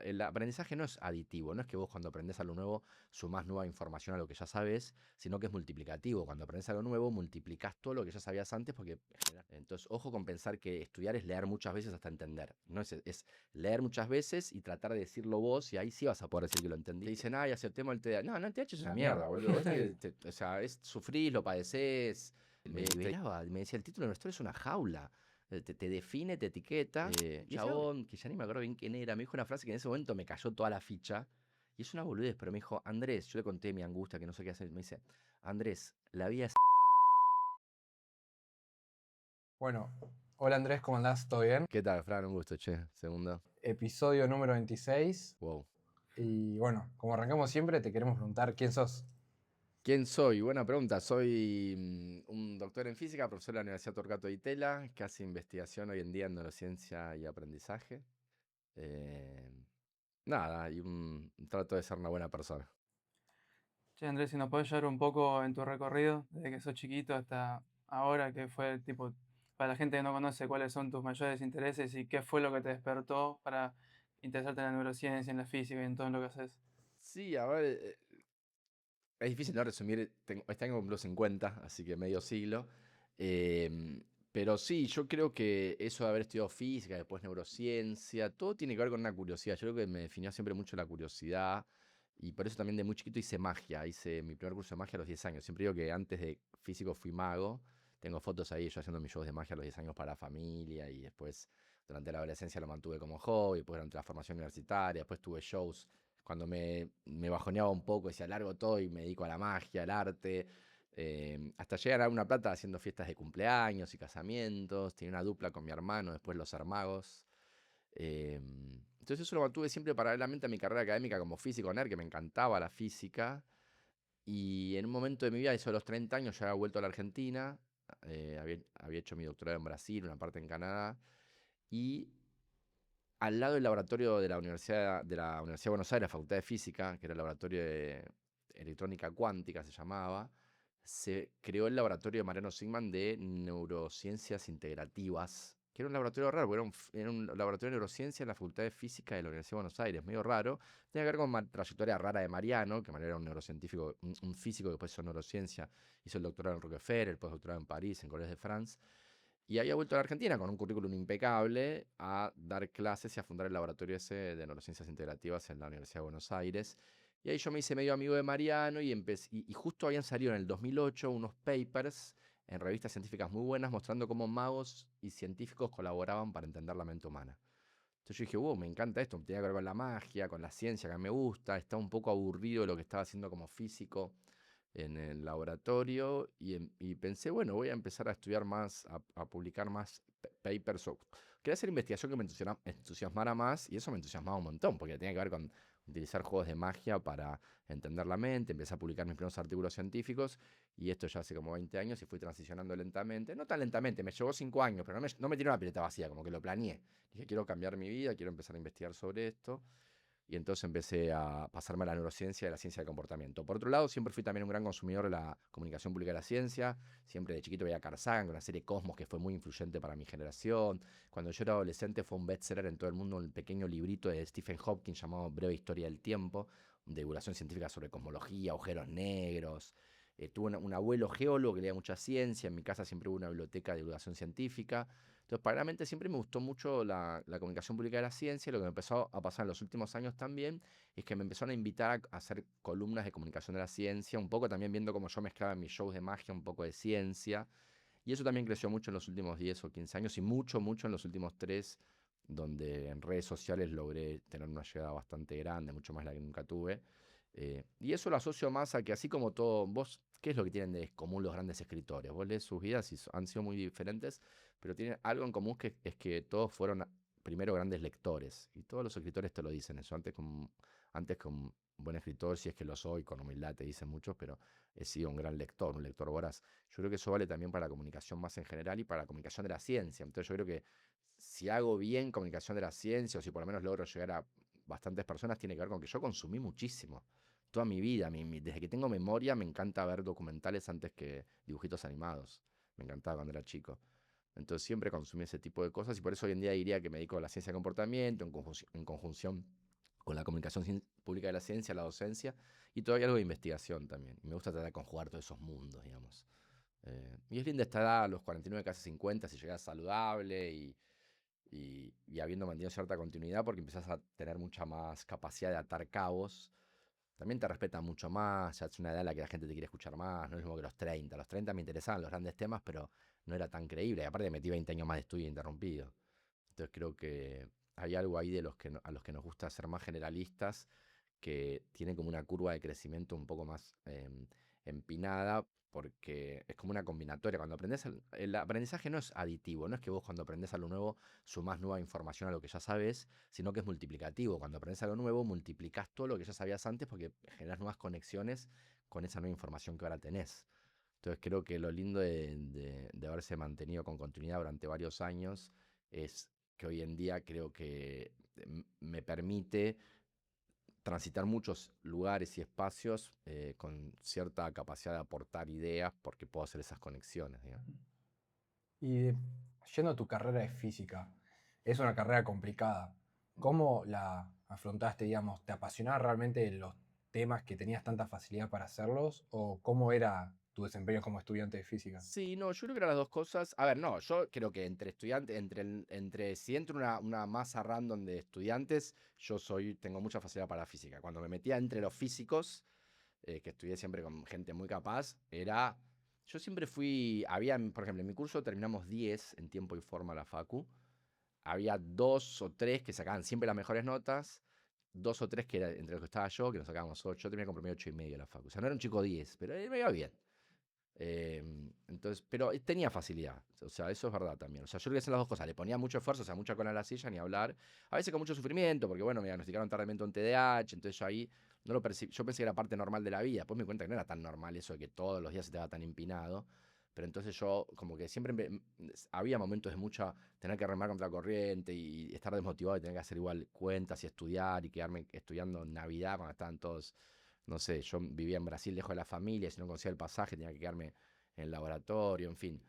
el aprendizaje no es aditivo, no es que vos cuando aprendés algo nuevo sumás nueva información a lo que ya sabes, sino que es multiplicativo. Cuando aprendés algo nuevo, multiplicás todo lo que ya sabías antes porque entonces, ojo con pensar que estudiar es leer muchas veces hasta entender. No es leer muchas veces y tratar de decirlo vos y ahí sí vas a poder decir que lo entendí. Te dicen, ay, aceptemos el TDAH. No, no, el TDAH es una mierda, boludo. Vos o sea, sufrís, lo padecés. Me liberaba, me decía, el título de nuestra historia es una jaula. Te define, te etiqueta. Y chabón, que ya ni me acuerdo bien quién era, me dijo una frase que en ese momento me cayó toda la ficha. Y es una boludez, pero me dijo, Andrés, yo le conté mi angustia, que no sé qué hacer. Me dice, Andrés, la vida es... Bueno, hola Andrés, ¿cómo andás? ¿Todo bien? ¿Qué tal, Fran? Un gusto, che. Segundo. Episodio número 26. Wow. Y bueno, como arrancamos siempre, te queremos preguntar quién sos. ¿Quién soy? Buena pregunta. Soy un doctor en física, profesor de la Universidad Torquato de Itela, que hace investigación hoy en día en neurociencia y aprendizaje. Eh, nada, y trato de ser una buena persona. Che, Andrés, si nos podés llevar un poco en tu recorrido, desde que sos chiquito hasta ahora, que fue tipo, para la gente que no conoce, cuáles son tus mayores intereses y qué fue lo que te despertó para interesarte en la neurociencia, en la física y en todo lo que haces. Sí, a ver, es difícil no resumir, este año cumplo 50, así que medio siglo. Pero sí, yo creo que eso de haber estudiado física, después neurociencia, todo tiene que ver con una curiosidad. Yo creo que me definió siempre mucho la curiosidad y por eso también de muy chiquito hice magia. Hice mi primer curso de magia a los 10 años. Siempre digo que antes de físico fui mago. Tengo fotos ahí yo haciendo mis shows de magia a los 10 años para la familia y después durante la adolescencia lo mantuve como hobby, después durante la formación universitaria, después tuve shows cuando me bajoneaba un poco, decía, largo todo y me dedico a la magia, al arte. Hasta llegar a una plata haciendo fiestas de cumpleaños y casamientos. Tenía una dupla con mi hermano, después los Armagos. Entonces eso lo mantuve siempre paralelamente a mi carrera académica como físico nerd, que me encantaba la física. Y en un momento de mi vida, eso de los 30 años, ya había vuelto a la Argentina. Había hecho mi doctorado en Brasil, una parte en Canadá. Y al lado del laboratorio de la Universidad de Buenos Aires, la Facultad de Física, que era el laboratorio de electrónica cuántica, se llamaba, se creó el laboratorio de Mariano Sigman de neurociencias integrativas, que era un laboratorio raro, porque era un laboratorio de neurociencia en la Facultad de Física de la Universidad de Buenos Aires, medio raro. Tenía que ver con una trayectoria rara de Mariano, que Mariano era un neurocientífico, un físico que después hizo neurociencia, hizo el doctorado en Rockefeller, el postdoctorado en París, en Collège de France. Y había vuelto a la Argentina con un currículum impecable a dar clases y a fundar el laboratorio ese de neurociencias integrativas en la Universidad de Buenos Aires. Y ahí yo me hice medio amigo de Mariano y justo habían salido en el 2008 unos papers en revistas científicas muy buenas mostrando cómo magos y científicos colaboraban para entender la mente humana. Entonces yo dije, wow, me encanta esto, tiene que ver con la magia, con la ciencia que me gusta, estaba un poco aburrido de lo que estaba haciendo como físico en el laboratorio y pensé, bueno, voy a empezar a estudiar más, a publicar más papers. Quería hacer investigación que me entusiasmara más y eso me entusiasmaba un montón, porque tenía que ver con utilizar juegos de magia para entender la mente. Empecé a publicar mis primeros artículos científicos y esto ya hace como 20 años y fui transicionando lentamente. No tan lentamente, me llevó 5 años, pero no me tiré una pileta vacía, como que lo planeé. Dije, quiero cambiar mi vida, quiero empezar a investigar sobre esto. Y entonces empecé a pasarme a la neurociencia y a la ciencia del comportamiento. Por otro lado, siempre fui también un gran consumidor de la comunicación pública de la ciencia. Siempre de chiquito veía Carl Sagan, con la serie Cosmos, que fue muy influyente para mi generación. Cuando yo era adolescente fue un bestseller en todo el mundo, un pequeño librito de Stephen Hawking llamado Breve Historia del Tiempo, de divulgación científica sobre cosmología, agujeros negros. Tuve un abuelo geólogo que leía mucha ciencia. En mi casa siempre hubo una biblioteca de divulgación científica. Entonces, paralelamente siempre me gustó mucho la comunicación pública de la ciencia. Lo que me empezó a pasar en los últimos años también es que me empezaron a invitar a hacer columnas de comunicación de la ciencia, un poco también viendo cómo yo mezclaba en mis shows de magia un poco de ciencia. Y eso también creció mucho en los últimos 10 o 15 años y mucho, mucho en los últimos 3, donde en redes sociales logré tener una llegada bastante grande, mucho más la que nunca tuve. Y eso lo asocio más a que así como todo, vos, ¿qué es lo que tienen de común los grandes escritores? Vos lees sus vidas y han sido muy diferentes, pero tienen algo en común que es que todos fueron primero grandes lectores. Y todos los escritores te lo dicen eso. Antes que un buen escritor, si es que lo soy, con humildad te dicen muchos, pero he sido un gran lector, un lector voraz. Yo creo que eso vale también para la comunicación más en general y para la comunicación de la ciencia. Entonces yo creo que si hago bien comunicación de la ciencia o si por lo menos logro llegar a bastantes personas, tiene que ver con que yo consumí muchísimo. Toda mi vida, desde que tengo memoria, me encanta ver documentales antes que dibujitos animados. Me encantaba cuando era chico. Entonces siempre consumí ese tipo de cosas y por eso hoy en día diría que me dedico a la ciencia de comportamiento en conjunción con la comunicación pública de la ciencia, la docencia, y todavía algo de investigación también. Y me gusta tratar de conjugar todos esos mundos, digamos. Y es linda esta edad, a los 49, casi 50, si llegas saludable y habiendo mantenido cierta continuidad, porque empezás a tener mucha más capacidad de atar cabos. También te respetan mucho más, ya es una edad en la que la gente te quiere escuchar más, no es lo mismo que los 30. Los 30 me interesaban los grandes temas, pero no era tan creíble. Y aparte metí 20 años más de estudio interrumpido. Entonces creo que hay algo ahí de a los que nos gusta ser más generalistas, que tienen como una curva de crecimiento un poco más empinada, porque es como una combinatoria. Cuando aprendes, el aprendizaje no es aditivo, no es que vos cuando aprendes algo nuevo sumás nueva información a lo que ya sabes, sino que es multiplicativo. Cuando aprendes algo nuevo, multiplicás todo lo que ya sabías antes porque generas nuevas conexiones con esa nueva información que ahora tenés. Entonces creo que lo lindo de haberse mantenido con continuidad durante varios años es que hoy en día creo que me permite transitar muchos lugares y espacios con cierta capacidad de aportar ideas porque puedo hacer esas conexiones, digamos. Y yendo a tu carrera de física, es una carrera complicada. ¿Cómo la afrontaste, digamos? ¿Te apasionaba realmente los temas que tenías tanta facilidad para hacerlos? ¿O cómo era tu desempeño como estudiante de física? Sí, no, yo creo que eran las dos cosas. A ver, no, yo creo que entre estudiantes, entre si entro una masa random de estudiantes, tengo mucha facilidad para la física. Cuando me metía entre los físicos, que estudié siempre con gente muy capaz, yo siempre por ejemplo, en mi curso terminamos 10 en tiempo y forma la facu. Había 2 o 3 que sacaban siempre las mejores notas, 2 o 3 que era entre los que estaba yo, que nos sacábamos 8. Yo terminé con promedio 8,5 en la facu. O sea, no era un chico 10, pero me iba bien. Entonces, pero tenía facilidad, o sea, eso es verdad también. O sea, yo creo que hacer las dos cosas, le ponía mucho esfuerzo, o sea, mucha cola en la silla, ni hablar. A veces con mucho sufrimiento, porque bueno, me diagnosticaron tardíamente un TDAH, entonces yo ahí no lo percibí. Yo pensé que era parte normal de la vida, después me di cuenta que no era tan normal eso de que todos los días se te va tan empinado. Pero entonces yo, como que siempre había momentos de mucha tener que remar contra la corriente y estar desmotivado y tener que hacer igual cuentas y estudiar y quedarme estudiando en Navidad cuando estaban todos, no sé, yo vivía en Brasil lejos de la familia, si no conseguía el pasaje tenía que quedarme en el laboratorio, en fin.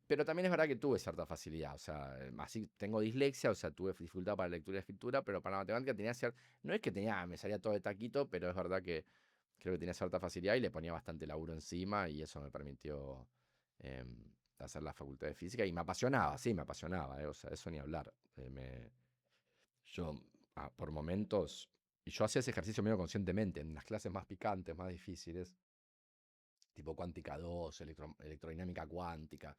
Pero también es verdad que tuve cierta facilidad, o sea, así tengo dislexia, o sea, tuve dificultad para la lectura y escritura, pero para la matemática tenía cierta, no es que me salía todo de taquito, pero es verdad que creo que tenía cierta facilidad y le ponía bastante laburo encima y eso me permitió hacer la facultad de física y me apasionaba, sí, me apasionaba, o sea, eso ni hablar. Yo, por momentos, y yo hacía ese ejercicio medio conscientemente, en las clases más picantes, más difíciles, tipo cuántica 2, electrodinámica cuántica,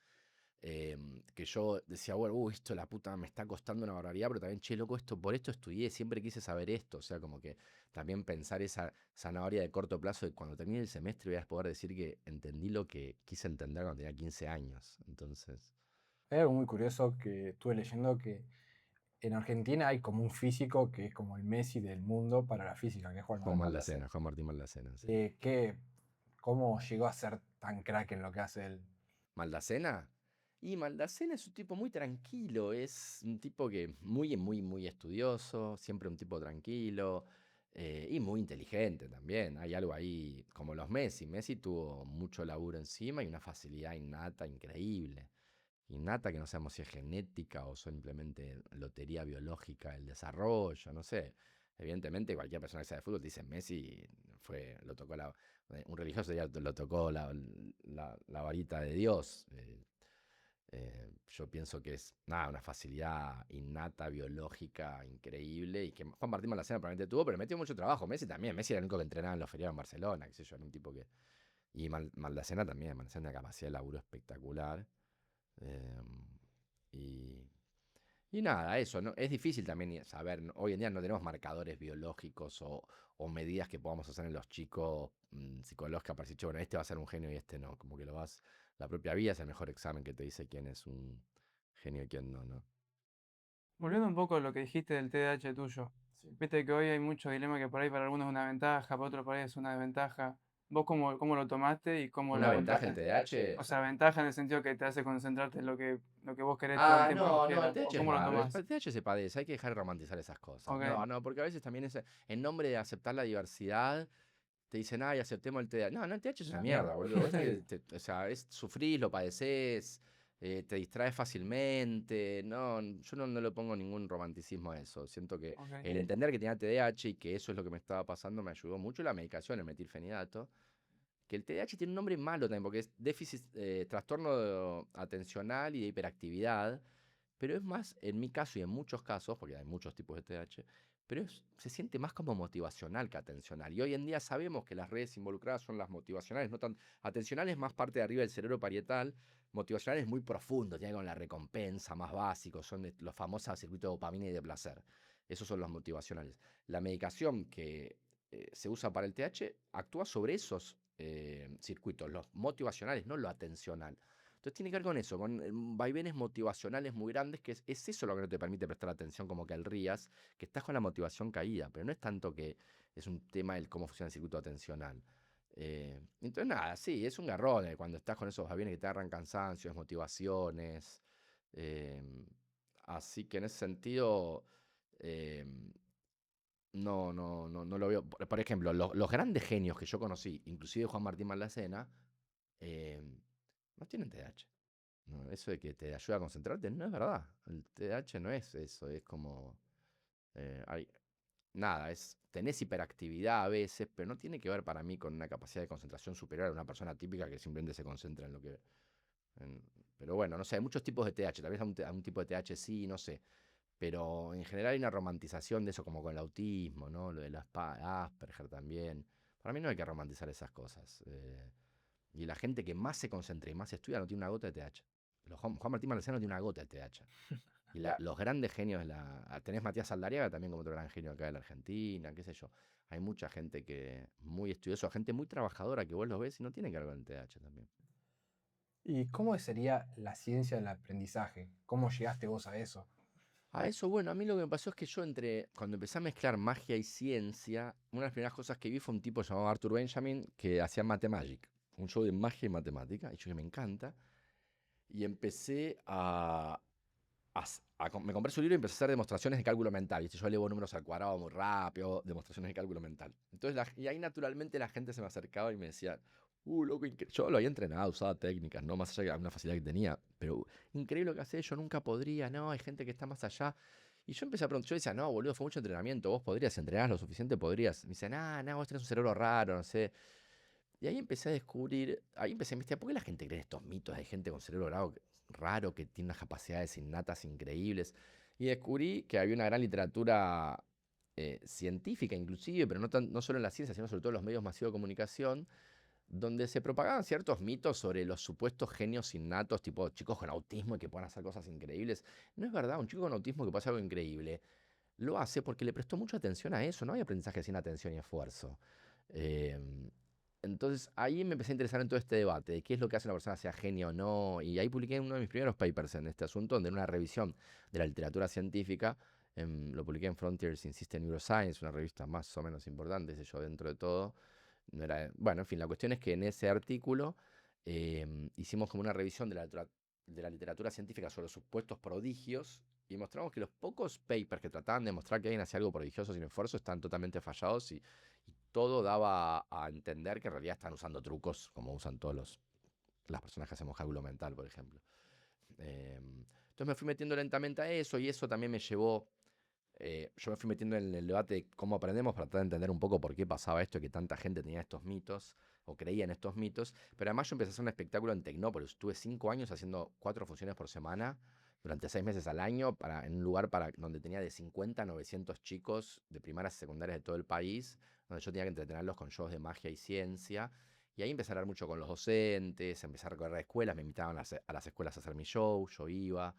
que yo decía, bueno, esto la puta me está costando una barbaridad, pero también, che, loco, por esto estudié, siempre quise saber esto, o sea, como que también pensar esa zanahoria de corto plazo de cuando termine el semestre voy a poder decir que entendí lo que quise entender cuando tenía 15 años, entonces... Hay algo muy curioso que estuve leyendo que en Argentina hay como un físico que es como el Messi del mundo para la física, que es Juan Manuel Maldacena. Juan Martín Maldacena, sí. ¿Cómo llegó a ser tan crack en lo que hace él? ¿Maldacena? Y Maldacena es un tipo muy tranquilo, es un tipo que muy, muy, muy estudioso, siempre un tipo tranquilo y muy inteligente también. Hay algo ahí, como los Messi. Messi tuvo mucho laburo encima y una facilidad innata increíble. Innata que no sabemos si es genética o simplemente lotería biológica del desarrollo, no sé. Evidentemente cualquier persona que sabe de fútbol te dice Messi lo tocó un religioso ya lo tocó la varita de Dios. Yo pienso que es una facilidad innata, biológica, increíble, y que Juan Martín Malacena probablemente tuvo, pero metió mucho trabajo. Messi también, Messi era el único que entrenaba en los feriados en Barcelona, qué sé yo, era un tipo que... Y Maldacena también, Maldacena tiene una capacidad de laburo espectacular. Eh, y, y nada, eso, ¿no? Es difícil también saber, hoy en día no tenemos marcadores biológicos o medidas que podamos hacer en los chicos psicológicas para decir, che, bueno, este va a ser un genio y este no. Como que la propia vida es el mejor examen que te dice quién es un genio y quién no, ¿no? Volviendo un poco a lo que dijiste del TDAH tuyo, viste que hoy hay mucho dilema que por ahí para algunos es una ventaja, para otros por ahí es una desventaja. ¿Vos cómo lo tomaste y cómo lo Una ventaja el afrontaste? TDAH. O sea, ventaja en el sentido que te hace concentrarte en lo que vos querés todo el tiempo que No, el quieras. ¿O TH es cómo lo raro. El tomás? TH se padece, hay que dejar de romantizar esas cosas. Ok. No, porque a veces también es en nombre de aceptar la diversidad, te dicen, ay, aceptemos el TDAH. No, el TDAH es una mierda, boludo. Vos o sea, sufrís, lo padecés, te distraes fácilmente. No, yo no le pongo ningún romanticismo a eso. Siento que Ok. el entender que tenía TDAH y que eso es lo que me estaba pasando me ayudó mucho. La medicación, el metilfenidato. Que el TDAH tiene un nombre malo también, porque es déficit, trastorno atencional y de hiperactividad. Pero es más, en mi caso y en muchos casos, porque hay muchos tipos de TDAH, pero se siente más como motivacional que atencional. Y hoy en día sabemos que las redes involucradas son las motivacionales, no tan atencional es más parte de arriba del cerebro parietal, motivacional es muy profundo, tiene con la recompensa más básico, son los famosos circuitos de dopamina y de placer. Esos son los motivacionales. La medicación que se usa para el TH actúa sobre esos circuitos, los motivacionales, no lo atencional. Entonces tiene que ver con eso, con vaivenes motivacionales muy grandes, que es eso lo que no te permite prestar atención, como que al rías, que estás con la motivación caída, pero no es tanto que es un tema del cómo funciona el circuito atencional. Entonces nada, sí, es un garrón cuando estás con esos vaivenes que te agarran cansancios, motivaciones. eh, Así que en ese sentido, eh, no lo veo. Por ejemplo, los grandes genios que yo conocí, inclusive Juan Martín Malacena, eh, no tienen TDAH. No, eso de que te ayuda a concentrarte no es verdad. El TDAH no es eso, es como. Hay, nada, tenés hiperactividad a veces, pero no tiene que ver para mí con una capacidad de concentración superior a una persona típica que simplemente se concentra en lo que. en- pero bueno, no sé, hay muchos tipos de TDAH. Tal vez a un tipo de TDAH sí, no sé. Pero en general hay una romantización de eso, como con el autismo, ¿no? Lo de las Asperger también. Para mí no hay que romantizar esas cosas. Y la gente que más se concentra y más estudia no tiene una gota de TH. Juan Martín Marcelo no tiene una gota de TH. Y La- los grandes genios de tenés Matías Aldariaga también como otro gran genio acá de la Argentina, qué sé yo. Hay mucha gente que muy estudiosa, gente muy trabajadora que vos los ves y no tiene que ver con el TH también. ¿Y cómo sería la ciencia del aprendizaje? ¿Cómo llegaste vos a eso? A eso, bueno, a mí lo que me pasó es que yo cuando empecé a mezclar magia y ciencia, una de las primeras cosas que vi fue un tipo llamado Arthur Benjamin que hacía Matemagic, un show de magia y matemática, y yo que me encanta, y empecé me compré su libro y empecé a hacer demostraciones de cálculo mental. ¿Viste? Yo elevo números al cuadrado muy rápido, demostraciones de cálculo mental. Entonces, y ahí naturalmente la gente se me acercaba y me decía, loco, yo lo había entrenado, usaba técnicas, no más allá de una facilidad que tenía, pero increíble lo que haces, yo nunca podría, no, hay gente que está más allá. Y yo empecé a preguntar, yo decía, no, boludo, fue mucho entrenamiento, vos podrías, si entrenás lo suficiente, podrías. Me dicen, vos tenés un cerebro raro, no sé. Y ahí empecé a descubrir, ahí empecé a investigar, ¿por qué la gente cree estos mitos? Hay gente con cerebro raro que tiene unas capacidades innatas increíbles. Y descubrí que había una gran literatura científica inclusive, pero no solo en la ciencia, sino sobre todo en los medios masivos de comunicación, donde se propagaban ciertos mitos sobre los supuestos genios innatos, tipo chicos con autismo y que puedan hacer cosas increíbles. No es verdad, un chico con autismo que puede hacer algo increíble, lo hace porque le prestó mucha atención a eso, no hay aprendizaje sin atención y esfuerzo. Em, entonces ahí me empecé a interesar en todo este debate de qué es lo que hace una persona sea genio o no, y ahí publiqué uno de mis primeros papers en este asunto, donde en una revisión de la literatura científica, lo publiqué en Frontiers in System Neuroscience, una revista más o menos importante, sé yo, dentro de todo. No era, bueno, en fin, la cuestión es que en ese artículo hicimos como una revisión de la literatura científica sobre los supuestos prodigios y mostramos que los pocos papers que trataban de mostrar que alguien hacía algo prodigioso sin esfuerzo están totalmente fallados y todo daba a entender que en realidad están usando trucos como usan todos las personas que hacemos cálculo mental, por ejemplo. Entonces me fui metiendo lentamente a eso y eso también me llevó, yo me fui metiendo en el debate de cómo aprendemos para tratar de entender un poco por qué pasaba esto y que tanta gente tenía estos mitos o creía en estos mitos. Pero además yo empecé a hacer un espectáculo en Tecnópolis. Estuve 5 años haciendo 4 funciones por semana durante 6 meses al año en un lugar donde tenía de 50 a 900 chicos de primarias y secundarias de todo el país, donde yo tenía que entretenerlos con shows de magia y ciencia. Y ahí empecé a hablar mucho con los docentes, empecé a recorrer escuelas, me invitaban a las escuelas a hacer mi show, yo iba.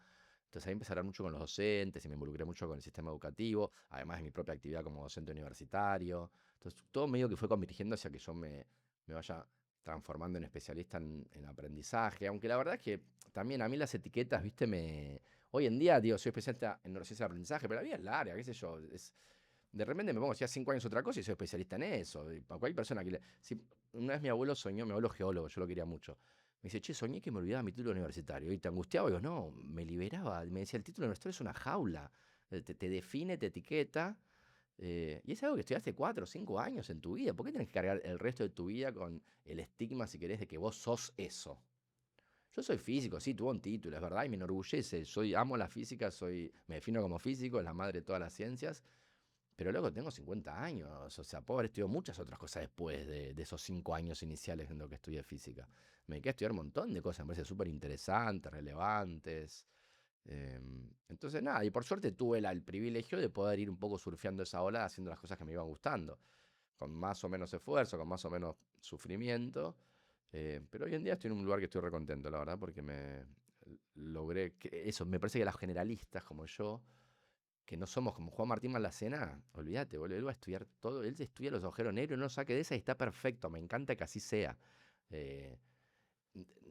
Entonces ahí empecé a hablar mucho con los docentes y me involucré mucho con el sistema educativo, además de mi propia actividad como docente universitario. Entonces todo medio que fue convirtiendo hacia que yo me vaya transformando en especialista en aprendizaje, aunque la verdad es que también a mí las etiquetas, viste, hoy en día, digo, soy especialista en neurociencia de aprendizaje, pero la vida es larga, qué sé yo, de repente me pongo, hacía 5 años otra cosa y soy especialista en eso. Y para cualquier persona una vez mi abuelo soñó, mi abuelo geólogo, yo lo quería mucho. Me dice, che, soñé que me olvidaba mi título universitario. Y te angustiaba, y digo, no, me liberaba. Me decía, el título universitario es una jaula. Te define, te etiqueta. Y es algo que estudiaste 4 o 5 años en tu vida. ¿Por qué tenés que cargar el resto de tu vida con el estigma, si querés, de que vos sos eso? Yo soy físico, sí, tuve un título, es verdad, y me enorgullece. Amo la física, me defino como físico, es la madre de todas las ciencias. Pero luego tengo 50 años, o sea, puedo haber estudiado muchas otras cosas después de esos 5 años iniciales en lo que estudié física. Me dediqué a estudiar un montón de cosas, me parece súper interesantes, relevantes. Entonces, nada, y por suerte tuve el privilegio de poder ir un poco surfeando esa ola haciendo las cosas que me iban gustando, con más o menos esfuerzo, con más o menos sufrimiento. Pero hoy en día estoy en un lugar que estoy recontento, la verdad, porque logré eso. Me parece que los generalistas como yo, que no somos como Juan Martín Malacena, olvídate, boludo, él va a estudiar todo, él estudia los agujeros negros, no lo saque de esa y está perfecto, me encanta que así sea. Eh,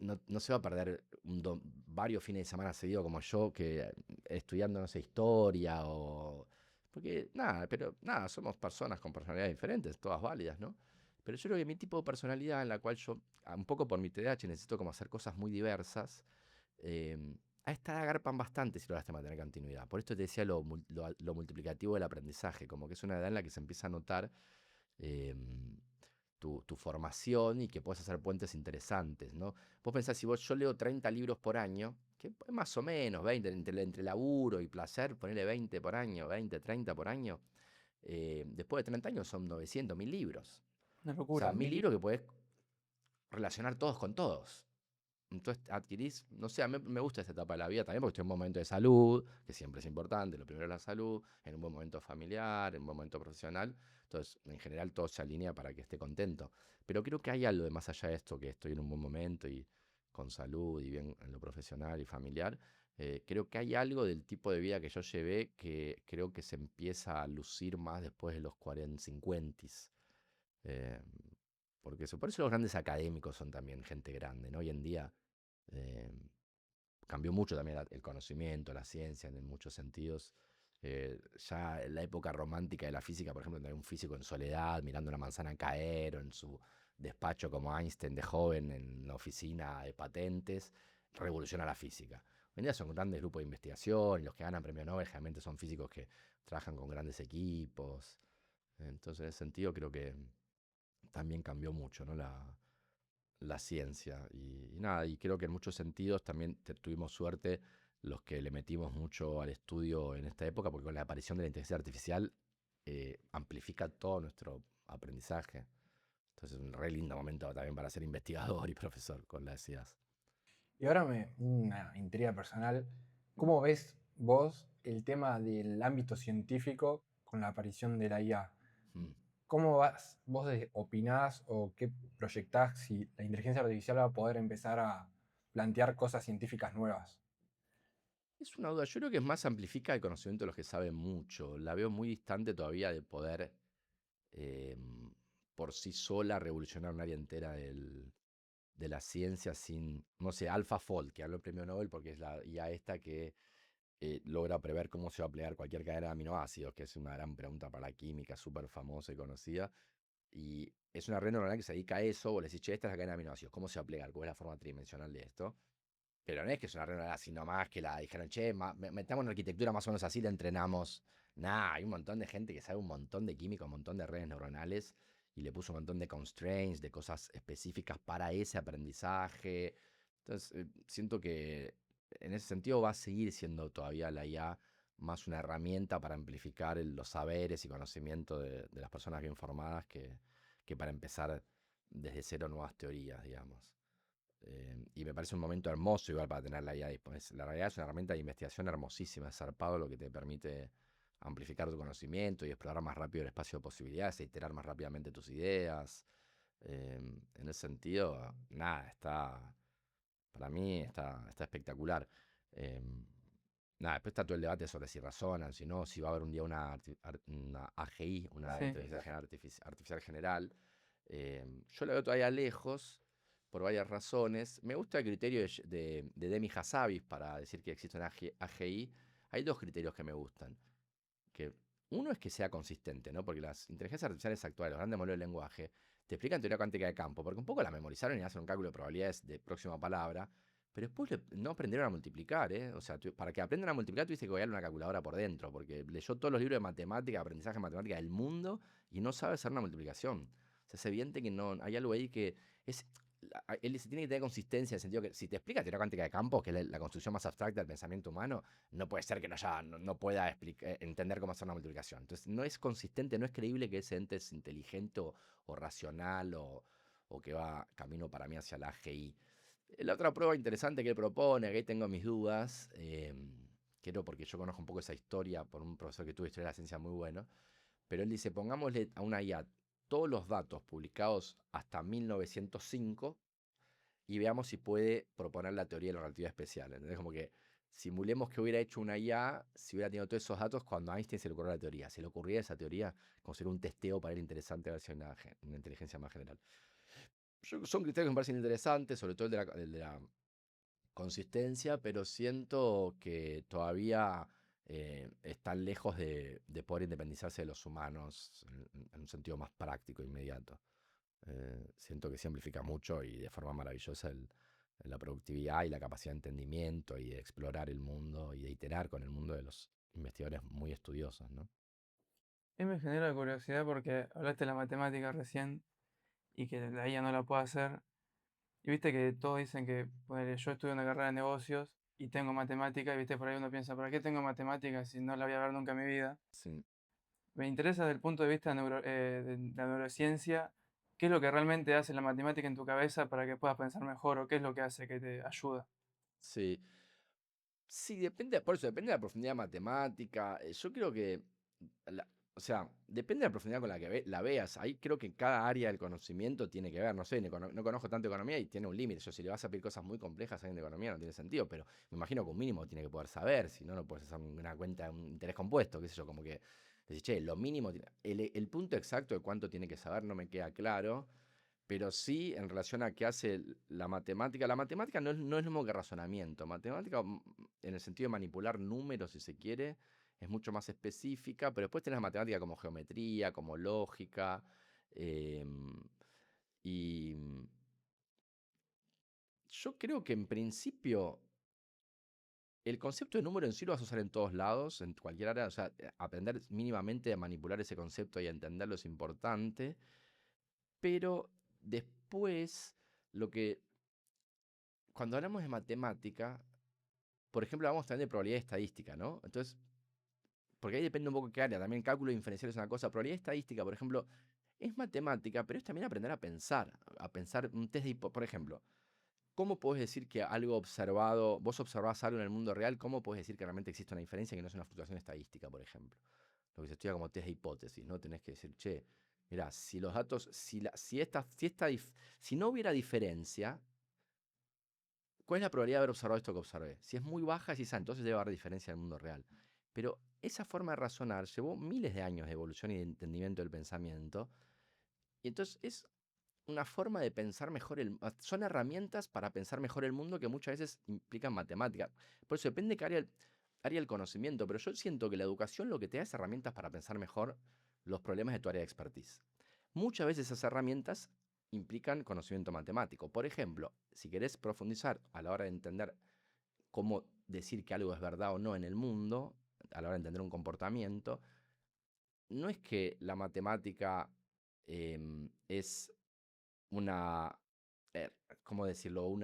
no se va a perder varios fines de semana seguidos como yo, que estudiando, no sé, historia o... Porque nada, pero nada, somos personas con personalidades diferentes, todas válidas, ¿no? Pero yo creo que mi tipo de personalidad en la cual yo, un poco por mi TDAH, necesito como hacer cosas muy diversas, eh, a esta agarpan bastante si lograste mantener continuidad. Por esto te decía lo multiplicativo del aprendizaje, como que es una edad en la que se empieza a notar eh, tu formación y que puedes hacer puentes interesantes, ¿no? Vos pensás, si yo leo 30 libros por año, que más o menos, 20, entre laburo y placer, ponele 20 por año, 20, 30 por año, después de 30 años son 900, 1000 libros. Una O sea, locura. 1000 libros que podés relacionar todos con todos. Entonces adquirís, no sé, a mí me gusta esta etapa de la vida también porque estoy en un momento de salud, que siempre es importante, lo primero es la salud, en un buen momento familiar, en un buen momento profesional. Entonces, en general todo se alinea para que esté contento. Pero creo que hay algo de más allá de esto, que estoy en un buen momento y con salud y bien en lo profesional y familiar. Creo que hay algo del tipo de vida que yo llevé que creo que se empieza a lucir más después de los 40, 50. Eh, Porque eso, por eso los grandes académicos son también gente grande, ¿no? Hoy en día eh, cambió mucho también el conocimiento, la ciencia en muchos sentidos. Ya en la época romántica de la física, por ejemplo, tener un físico en soledad, mirando una manzana caer, o en su despacho como Einstein de joven, en la oficina de patentes, revoluciona la física. Hoy en día son grandes grupos de investigación, y los que ganan premio Nobel generalmente son físicos que trabajan con grandes equipos. Entonces, en ese sentido, creo que también cambió mucho, ¿no? La ciencia. Y nada, y creo que en muchos sentidos también tuvimos suerte los que le metimos mucho al estudio en esta época, porque con la aparición de la inteligencia artificial amplifica todo nuestro aprendizaje. Entonces es un re lindo momento también para ser investigador y profesor con las ideas. Y ahora una intriga personal, ¿cómo ves vos el tema del ámbito científico con la aparición de la IA? Mm. ¿Cómo vos opinás o qué proyectás si la inteligencia artificial va a poder empezar a plantear cosas científicas nuevas? Es una duda, yo creo que es más amplifica el conocimiento de los que saben mucho. La veo muy distante todavía de poder eh, por sí sola revolucionar un área entera de la ciencia sin, no sé, AlphaFold, que ganó el premio Nobel porque es la IA esta que logra prever cómo se va a plegar cualquier cadena de aminoácidos, que es una gran pregunta para la química, súper famosa y conocida. Y es una red neuronal que se dedica a eso, o le decís, che, esta es la cadena de aminoácidos, ¿cómo se va a plegar? ¿Cuál es la forma tridimensional de esto? Pero no es que es una red neuronal así nomás que la dijeron, che, metamos una arquitectura más o menos así, la entrenamos. Nah, hay un montón de gente que sabe un montón de química, un montón de redes neuronales y le puso un montón de constraints, de cosas específicas para ese aprendizaje. Entonces, siento que en ese sentido va a seguir siendo todavía la IA más una herramienta para amplificar los saberes y conocimiento de las personas bien formadas que para empezar desde cero nuevas teorías, digamos. Y me parece un momento hermoso igual para tener la IA disponible. La realidad es una herramienta de investigación hermosísima, es zarpado lo que te permite amplificar tu conocimiento y explorar más rápido el espacio de posibilidades e iterar más rápidamente tus ideas. En ese sentido, nada, para mí está espectacular. Eh, Nada, después está todo el debate sobre si razonan, si no, si va a haber un día una AGI, una Sí. inteligencia artificial general. Yo la veo todavía lejos por varias razones. Me gusta el criterio de Demi Hassabis para decir que existe una AGI. Hay dos criterios que me gustan. Que uno es que sea consistente, ¿no? Porque las inteligencias artificiales actuales, los grandes modelos de lenguaje, te explican teoría cuántica de campo, porque un poco la memorizaron y hacen un cálculo de probabilidades de próxima palabra, pero después no aprendieron a multiplicar, ¿eh? O sea, para que aprendan a multiplicar tuviste que darle una calculadora por dentro, porque leyó todos los libros de matemática, de aprendizaje de matemática del mundo y no sabe hacer una multiplicación. O sea, es evidente que no, hay algo ahí que es él dice, tiene que tener consistencia en el sentido que si te explica teoría cuántica de campos, que es la construcción más abstracta del pensamiento humano, no puede ser que no pueda entender cómo hacer una multiplicación. Entonces, no es consistente, no es creíble que ese ente es inteligente o racional o que va camino para mí hacia la AGI. La otra prueba interesante que él propone, que ahí tengo mis dudas, quiero porque yo conozco un poco esa historia por un profesor que tuve historia de la ciencia muy bueno, pero él dice, pongámosle a una IA todos los datos publicados hasta 1905 y veamos si puede proponer la teoría de la relatividad especial. ¿Entendés? Como que simulemos que hubiera hecho una IA si hubiera tenido todos esos datos cuando a Einstein se le ocurrió la teoría. Se le ocurría esa teoría como sería un testeo para él interesante a ver si hay una inteligencia más general. Son criterios que me parecen interesantes, sobre todo el de la consistencia, pero siento que todavía están lejos de poder independizarse de los humanos en un sentido más práctico, inmediato. Siento que simplifica mucho y de forma maravillosa la productividad y la capacidad de entendimiento y de explorar el mundo y de iterar con el mundo de los investigadores muy estudiosos, ¿no? Y me genera curiosidad porque hablaste de la matemática recién y que la IA no la puede hacer. Y viste que todos dicen que ponele, yo estudio una carrera de negocios y tengo matemática, y viste por ahí uno piensa, ¿para qué tengo matemática si no la voy a ver nunca en mi vida? Sí. Me interesa desde el punto de vista de la neurociencia, qué es lo que realmente hace la matemática en tu cabeza para que puedas pensar mejor o qué es lo que hace que te ayuda. Sí. Sí, depende, por eso depende de la profundidad matemática. Yo creo que, la- o sea, depende de la profundidad con la que la veas. Ahí creo que cada área del conocimiento tiene que ver. No sé, no conozco tanto economía y tiene un límite. Yo, si le vas a pedir cosas muy complejas a alguien de economía, no tiene sentido, pero me imagino que un mínimo tiene que poder saber. Si no, no puedes hacer una cuenta, un interés compuesto, qué sé yo, como que decís, che, lo mínimo. El punto exacto de cuánto tiene que saber no me queda claro. Pero sí, en relación a qué hace la matemática no es lo mismo que razonamiento. Matemática, en el sentido de manipular números, si se quiere, es mucho más específica, pero después tenés matemática como geometría, como lógica, em, y yo creo que en principio el concepto de número en sí lo vas a usar en todos lados, en cualquier área, o sea, aprender mínimamente a manipular ese concepto y a entenderlo es importante, pero después lo que cuando hablamos de matemática, por ejemplo, hablamos también de probabilidad estadística, ¿no? Entonces, porque ahí depende un poco de qué área. También cálculo diferencial es una cosa. Probabilidad estadística, por ejemplo, es matemática, pero es también aprender a pensar un test de por ejemplo, ¿cómo puedes decir que algo observado, vos observás algo en el mundo real, cómo puedes decir que realmente existe una diferencia que no es una fluctuación estadística, por ejemplo? Lo que se estudia como test de hipótesis, ¿no? Tenés que decir, che, mirá, si los datos, si no hubiera diferencia, ¿cuál es la probabilidad de haber observado esto que observé? Si es muy baja, decís, entonces debe haber diferencia en el mundo real. Pero esa forma de razonar llevó miles de años de evolución y de entendimiento del pensamiento. Y entonces es una forma de pensar mejor son herramientas para pensar mejor el mundo que muchas veces implican matemática. Por eso depende de qué área el conocimiento, pero yo siento que la educación lo que te da es herramientas para pensar mejor los problemas de tu área de expertise. Muchas veces esas herramientas implican conocimiento matemático. Por ejemplo, si querés profundizar a la hora de entender cómo decir que algo es verdad o no en el mundo, a la hora de entender un comportamiento, no es que la matemática es una, eh, ¿cómo decirlo?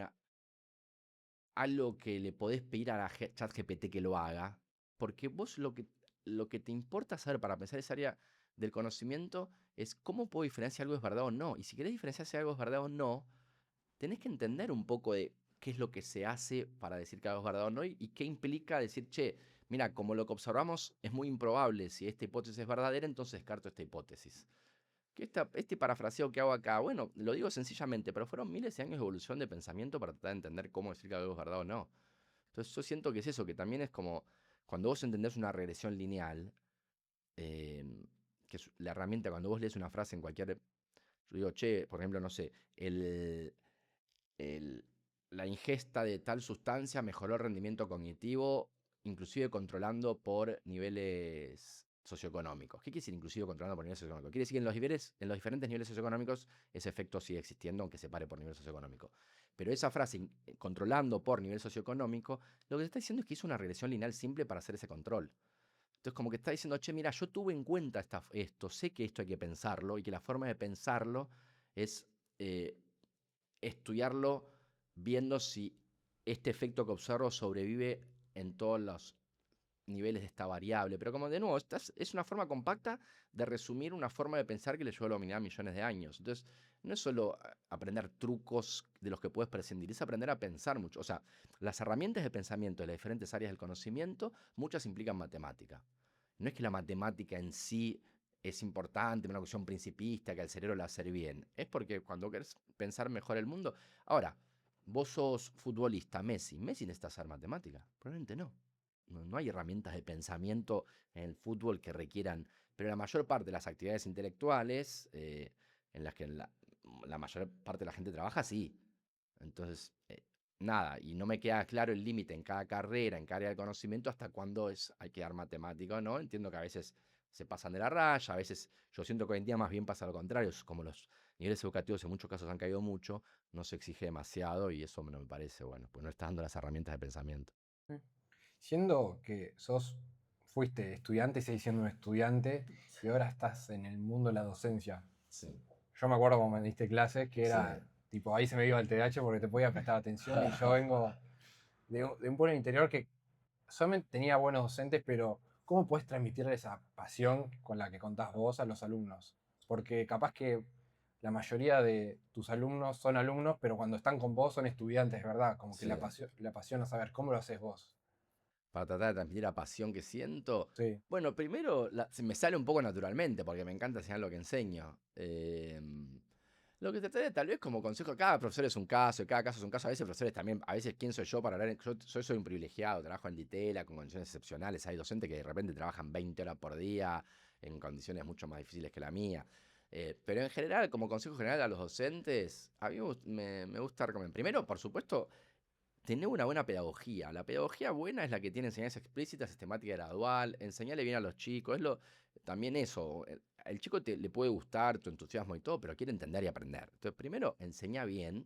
Algo que le podés pedir a la ChatGPT que lo haga, porque vos lo que te importa saber para pensar esa área del conocimiento es cómo puedo diferenciar si algo es verdad o no. Y si querés diferenciar si algo es verdad o no, tenés que entender un poco de qué es lo que se hace para decir que algo es verdad o no y qué implica decir, che, mira, como lo que observamos es muy improbable, si esta hipótesis es verdadera, entonces descarto esta hipótesis. Este parafraseo que hago acá, bueno, lo digo sencillamente, pero fueron miles de años de evolución de pensamiento para tratar de entender cómo decir que algo es verdad o no. Entonces yo siento que es eso, que también es como cuando vos entendés una regresión lineal, que es la herramienta, cuando vos lees una frase en cualquier, yo digo, che, por ejemplo, no sé, el- la ingesta de tal sustancia mejoró el rendimiento cognitivo, inclusive controlando por niveles socioeconómicos. ¿Qué quiere decir inclusive controlando por niveles socioeconómicos? Quiere decir que en los diferentes niveles socioeconómicos ese efecto sigue existiendo, aunque se pare por nivel socioeconómico. Pero esa frase, controlando por nivel socioeconómico, lo que se está diciendo es que hizo una regresión lineal simple para hacer ese control. Entonces, como que está diciendo, che, mira, yo tuve en cuenta esto, sé que esto hay que pensarlo y que la forma de pensarlo es eh, estudiarlo viendo si este efecto que observo sobrevive en todos los niveles de esta variable. Pero como de nuevo, es una forma compacta de resumir una forma de pensar que le llevó a la humanidad millones de años. Entonces, no es solo aprender trucos de los que puedes prescindir, es aprender a pensar mucho. O sea, las herramientas de pensamiento de las diferentes áreas del conocimiento, muchas implican matemática. No es que la matemática en sí es importante, una cuestión principista, que al cerebro le hace bien. Es porque cuando querés pensar mejor el mundo. Ahora, vos sos futbolista, Messi. ¿Messi necesita hacer matemática? Probablemente no. No hay herramientas de pensamiento en el fútbol que requieran, pero la mayor parte de las actividades intelectuales en las que la mayor parte de la gente trabaja, sí. Entonces, nada, y no me queda claro el límite en cada carrera, en cada área del conocimiento, hasta cuándo hay que dar matemática o no. Entiendo que a veces se pasan de la raya, a veces yo siento que hoy en día más bien pasa lo contrario, es como los niveles educativos en muchos casos han caído mucho, no se exige demasiado y eso no me parece bueno, pues no está dando las herramientas de pensamiento. Sí. Siendo que fuiste estudiante, seguís siendo un estudiante y ahora estás en el mundo de la docencia. Sí. Yo me acuerdo cuando me diste clases que era, Sí. tipo, ahí se me iba el TDAH porque te podía prestar atención y yo vengo de un pueblo interior que solamente tenía buenos docentes, pero ¿cómo puedes transmitir esa pasión con la que contás vos a los alumnos? Porque capaz que la mayoría de tus alumnos son alumnos, pero cuando están con vos son estudiantes, ¿verdad? Como que Sí. la apasiona saber cómo lo haces vos. Para tratar de transmitir la pasión que siento. Sí. Bueno, primero me sale un poco naturalmente, porque me encanta enseñar lo que enseño. Lo que trataría tal vez como consejo, cada profesor es un caso, y cada caso es un caso. A veces profesores también, a veces quién soy yo para hablar. Yo soy un privilegiado, trabajo en Ditela con condiciones excepcionales. Hay docentes que de repente trabajan 20 horas por día en condiciones mucho más difíciles que la mía. Pero en general, como consejo general a los docentes, a mí me gusta recomendar. Primero, por supuesto, tener una buena pedagogía. La pedagogía buena es la que tiene enseñanza explícita, sistemática y gradual, enseñarle bien a los chicos. También eso, el chico le puede gustar tu entusiasmo y todo, pero quiere entender y aprender. Entonces, primero, enseña bien.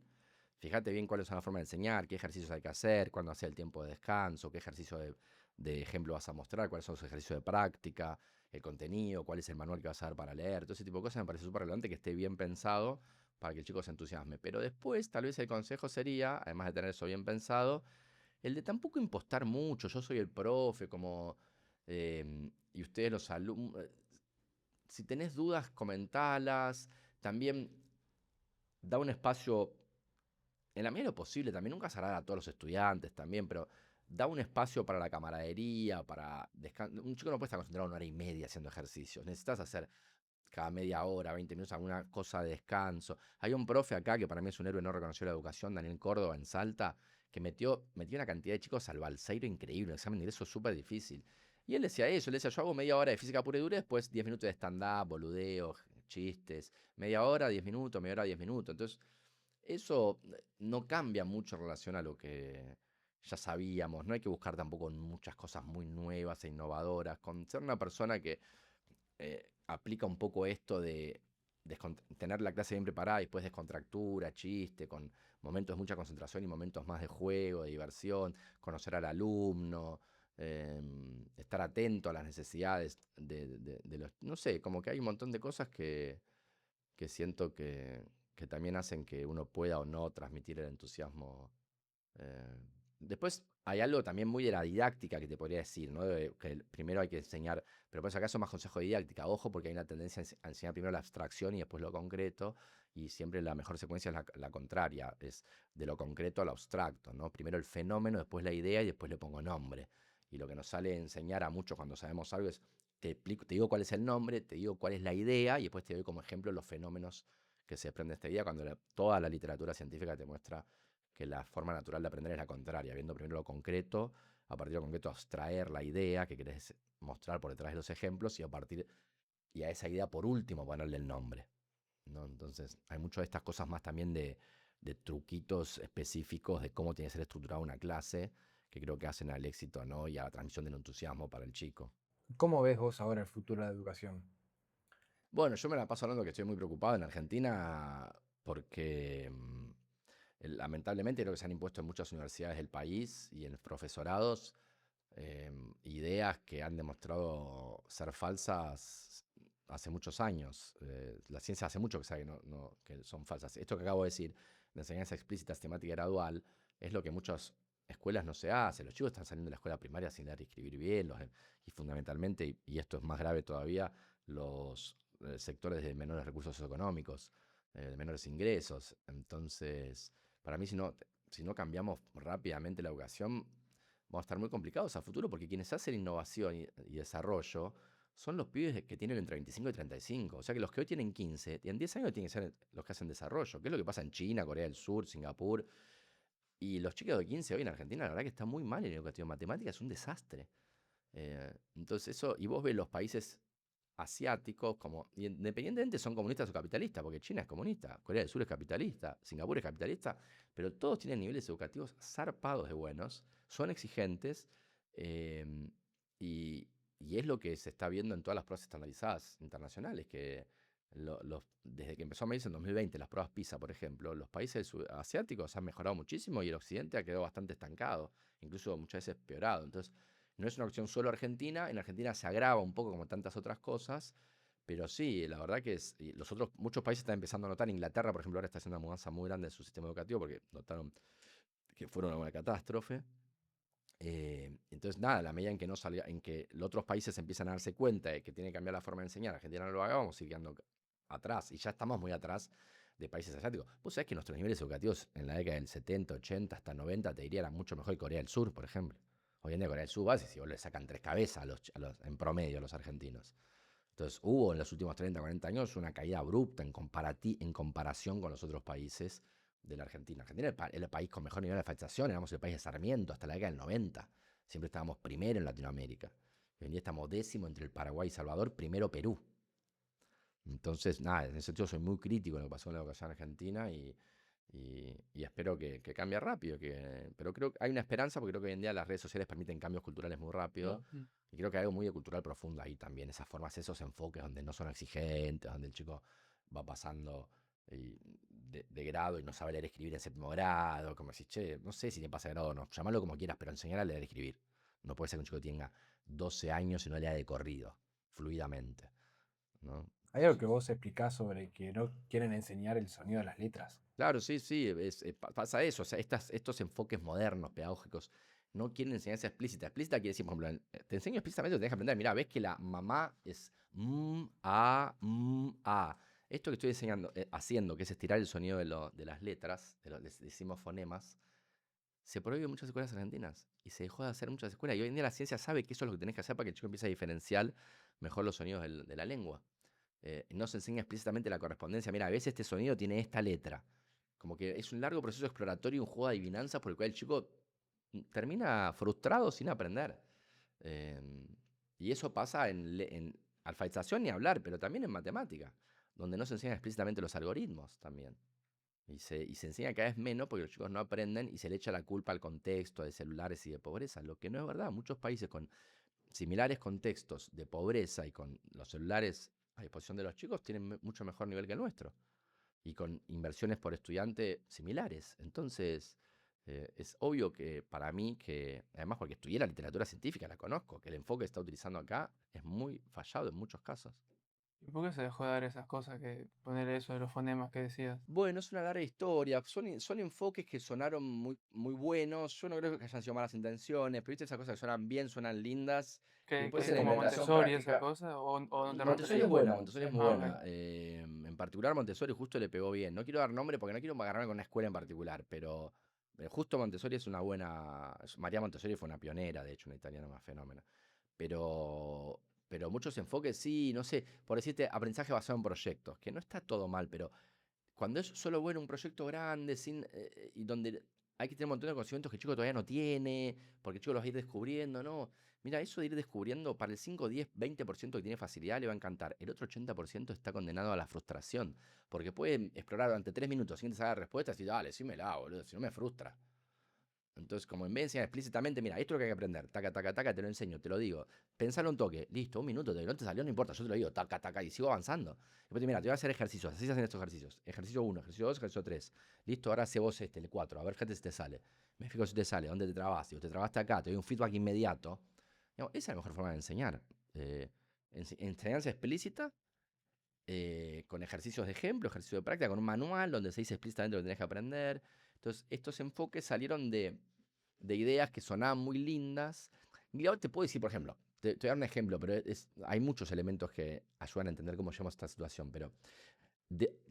Fíjate bien cuáles son las formas de enseñar, qué ejercicios hay que hacer, cuándo hacer el tiempo de descanso, qué ejercicio de ejemplo vas a mostrar, cuáles son los ejercicios de práctica, el contenido, cuál es el manual que vas a dar para leer. Todo ese tipo de cosas me parece súper relevante que esté bien pensado para que el chico se entusiasme. Pero después, tal vez el consejo sería, además de tener eso bien pensado, el de tampoco impostar mucho. Yo soy el profe, como. Y ustedes los alumnos. Si tenés dudas, comentalas. También da un espacio, en la medida de lo posible, también nunca se hará a todos los estudiantes también, pero da un espacio para la camaradería, para descansar. Un chico no puede estar concentrado 1 hora y media haciendo ejercicios. Necesitas hacer cada media hora, 20 minutos, alguna cosa de descanso. Hay un profe acá que para mí es un héroe no reconoció la educación, Daniel Córdoba, en Salta, que metió una cantidad de chicos al balseiro increíble, un examen de ingreso súper difícil. Y él decía eso, él decía, yo hago media hora de física pura y dura, después 10 minutos de stand-up, boludeo, chistes, media hora, 10 minutos, media hora, 10 minutos. Entonces, eso no cambia mucho en relación a lo que ya sabíamos. No hay que buscar tampoco muchas cosas muy nuevas e innovadoras. Con ser una persona que aplica un poco esto de tener la clase bien preparada y después descontractura, chiste, con momentos de mucha concentración y momentos más de juego, de diversión, conocer al alumno, estar atento a las necesidades de los. No sé, como que hay un montón de cosas que siento que también hacen que uno pueda o no transmitir el entusiasmo. eh, Después hay algo también muy de la didáctica que te podría decir, ¿no? Que primero hay que enseñar, pero por si acaso más consejo de didáctica, ojo, porque hay una tendencia a enseñar primero la abstracción y después lo concreto, y siempre la mejor secuencia es la contraria, es de lo concreto a lo abstracto, ¿no? Primero el fenómeno, después la idea y después le pongo nombre. Y lo que nos sale enseñar a muchos cuando sabemos algo es, te digo cuál es el nombre, te digo cuál es la idea y después te doy como ejemplo los fenómenos que se desprenden de esta idea, cuando toda la literatura científica te muestra que la forma natural de aprender es la contraria, viendo primero lo concreto, a partir de lo concreto abstraer la idea que querés mostrar por detrás de los ejemplos y a esa idea por último ponerle el nombre, ¿no? Entonces hay muchas de estas cosas más también de truquitos específicos de cómo tiene que ser estructurada una clase que creo que hacen al éxito, ¿no? Y a la transmisión del entusiasmo para el chico. ¿Cómo ves vos ahora el futuro de la educación? Bueno, yo me la paso hablando que estoy muy preocupado en Argentina porque lamentablemente creo que se han impuesto en muchas universidades del país y en los profesorados ideas que han demostrado ser falsas hace muchos años. La ciencia hace mucho que sabe que, que son falsas. Esto que acabo de decir, la enseñanza explícita sistemática y gradual, es lo que en muchas escuelas no se hace. Los chicos están saliendo de la escuela primaria sin leer y escribir bien, y fundamentalmente, y esto es más grave todavía, los sectores de menores recursos socioeconómicos, de menores ingresos. Entonces, para mí, si no cambiamos rápidamente la educación, vamos a estar muy complicados a futuro, porque quienes hacen innovación y desarrollo son los pibes que tienen entre 25 y 35. O sea que los que hoy tienen 15, en 10 años tienen que ser los que hacen desarrollo, que es lo que pasa en China, Corea del Sur, Singapur. Y los chicos de 15 hoy en Argentina, la verdad que está muy mal en educación. Matemática es un desastre. Entonces eso, y vos ves los países asiáticos, como, independientemente son comunistas o capitalistas, porque China es comunista, Corea del Sur es capitalista, Singapur es capitalista, pero todos tienen niveles educativos zarpados de buenos, son exigentes, eh, y, y es lo que se está viendo en todas las pruebas estandarizadas internacionales, que desde que empezó a medirse en 2020 las pruebas PISA, por ejemplo, los países asiáticos han mejorado muchísimo y el occidente ha quedado bastante estancado, incluso muchas veces peorado. Entonces, no es una cuestión solo argentina, en Argentina se agrava un poco como tantas otras cosas, pero sí, la verdad que muchos países están empezando a notar. Inglaterra, por ejemplo, ahora está haciendo una mudanza muy grande en su sistema educativo porque notaron que fueron una catástrofe. Entonces, nada, la medida en que no salga, en que los otros países empiezan a darse cuenta de que tiene que cambiar la forma de enseñar, Argentina no lo haga, vamos a ir quedando atrás, y ya estamos muy atrás de países asiáticos. Vos sabés que nuestros niveles educativos en la década del 70, 80, hasta 90, te diría, eran mucho mejor que Corea del Sur, por ejemplo. Hoy en día Corea del Sur, vas y si vos le sacan 3 cabezas en promedio a los argentinos. Entonces hubo en los últimos 30, 40 años una caída abrupta en comparación con los otros países de la Argentina. Argentina es el país con mejor nivel de alfabetización, éramos el país de Sarmiento hasta la década del 90. Siempre estábamos primero en Latinoamérica. Hoy en día estamos décimo entre el Paraguay y Salvador, primero Perú. Entonces, nada, en ese sentido soy muy crítico de lo que pasó en la educación argentina y espero que cambie rápido. Pero creo que hay una esperanza porque creo que hoy en día las redes sociales permiten cambios culturales muy rápido. Mm. Y creo que hay algo muy de cultural profundo ahí también, esas formas, esos enfoques donde no son exigentes, donde el chico va pasando de grado y no sabe leer y escribir en séptimo grado, como decís, che, no sé si te pasa de grado o no, llamalo como quieras, pero enseñar a leer y escribir. No puede ser que un chico tenga 12 años y no lea de corrido, fluidamente, ¿no? Hay algo que vos explicás sobre que no quieren enseñar el sonido de las letras. Claro, sí, sí, pasa eso. O sea, estos enfoques modernos, pedagógicos, no quieren enseñanza explícita. Explícita quiere decir, por ejemplo, te enseño explícitamente, te tenés que aprender. Mira, ves que la mamá es a. Esto que estoy enseñando, haciendo, que es estirar el sonido de las letras, decimos fonemas, se prohíbe en muchas escuelas argentinas y se dejó de hacer en muchas escuelas. Y hoy en día la ciencia sabe que eso es lo que tenés que hacer para que el chico empiece a diferenciar mejor los sonidos de la lengua. No se enseña explícitamente la correspondencia. Mira, a veces este sonido tiene esta letra. Como que es un largo proceso exploratorio y un juego de adivinanzas por el cual el chico termina frustrado sin aprender. Y eso pasa en alfabetización ni hablar, pero también en matemática, donde no se enseñan explícitamente los algoritmos también. Y se enseña cada vez menos porque los chicos no aprenden y se le echa la culpa al contexto de celulares y de pobreza, lo que no es verdad. Muchos países con similares contextos de pobreza y con los celulares a disposición de los chicos tienen mucho mejor nivel que el nuestro y con inversiones por estudiante similares. Entonces, es obvio que para mí, que además porque estudié la literatura científica, la conozco, que el enfoque que está utilizando acá es muy fallado en muchos casos. ¿Y por qué se dejó de dar esas cosas que poner eso de los fonemas que decías? Bueno, es una larga historia, son enfoques que sonaron muy, muy buenos, yo no creo que hayan sido malas intenciones, pero viste esas cosas que suenan bien, suenan lindas, y ¿Que después es en la como implementación Montessori esa práctica. cosa? ¿O no te Montessori referís? es buena, Montessori es muy Ah, buena. ok. En particular Montessori justo le pegó bien. No quiero dar nombre porque no quiero agarrarme con una escuela en particular, pero justo Montessori es una buena. María Montessori fue una pionera, de hecho, una italiana más fenómena. Pero muchos enfoques, sí, no sé, por decirte, aprendizaje basado en proyectos, que no está todo mal, pero cuando es solo bueno un proyecto grande y donde hay que tener un montón de conocimientos que el chico todavía no tiene, porque el chico los va a ir descubriendo, ¿no? Mira, eso de ir descubriendo, para el 5, 10, 20% que tiene facilidad le va a encantar. El otro 80% está condenado a la frustración, porque puede explorar durante 3 minutos sin saber respuestas y decir, dale, sí me la hago, boludo, si no me frustra. Entonces, como en vez de enseñar explícitamente, mira, esto es lo que hay que aprender, taca, taca, taca, te lo enseño, te lo digo. Pensalo un toque, listo, un minuto, no te salió, no importa, yo te lo digo, taca, taca, y sigo avanzando. Después, mira, te voy a hacer ejercicios, así se hacen estos ejercicios. Ejercicio 1, ejercicio 2, ejercicio 3. Listo, ahora hace vos el 4, a ver, gente, si te sale. Me fijo si te sale, dónde te trabaste, o te trabaste acá, te doy un feedback inmediato. Digamos, esa es la mejor forma de enseñar. Enseñanza explícita, con ejercicios de ejemplo, ejercicios de práctica, con un manual donde se dice explícitamente lo que tenés que aprender. Entonces, estos enfoques salieron de ideas que sonaban muy lindas. Y ahora te puedo decir, por ejemplo, te voy a dar un ejemplo, pero hay muchos elementos que ayudan a entender cómo llegamos a esta situación, pero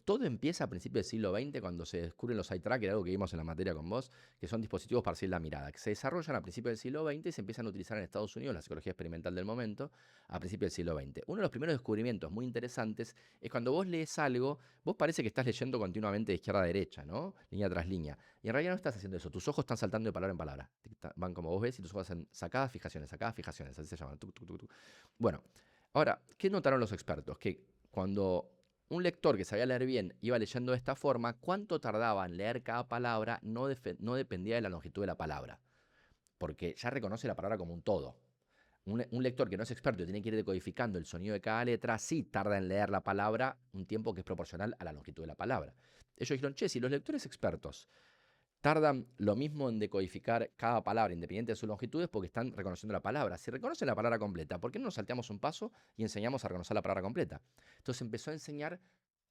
todo empieza a principios del siglo XX cuando se descubren los eye trackers, algo que vimos en la materia con vos, que son dispositivos para seguir la mirada, que se desarrollan a principios del siglo XX y se empiezan a utilizar en Estados Unidos, la psicología experimental del momento, a principios del siglo XX. Uno de los primeros descubrimientos muy interesantes es cuando vos lees algo, vos parece que estás leyendo continuamente de izquierda a derecha, ¿no? Línea tras línea. Y en realidad no estás haciendo eso. Tus ojos están saltando de palabra en palabra. Van como vos ves y tus ojos hacen sacadas, fijaciones, así se llaman. Tuc, tuc, tuc, tuc. Bueno, ahora, ¿qué notaron los expertos? Que cuando un lector que sabía leer bien iba leyendo de esta forma, cuánto tardaba en leer cada palabra no dependía de la longitud de la palabra, porque ya reconoce la palabra como un todo. Un lector que no es experto y tiene que ir decodificando el sonido de cada letra, sí tarda en leer la palabra un tiempo que es proporcional a la longitud de la palabra. Ellos dijeron, che, si los lectores expertos tardan lo mismo en decodificar cada palabra, independiente de sus longitudes, porque están reconociendo la palabra. Si reconocen la palabra completa, ¿por qué no nos salteamos un paso y enseñamos a reconocer la palabra completa? Entonces empezó a enseñar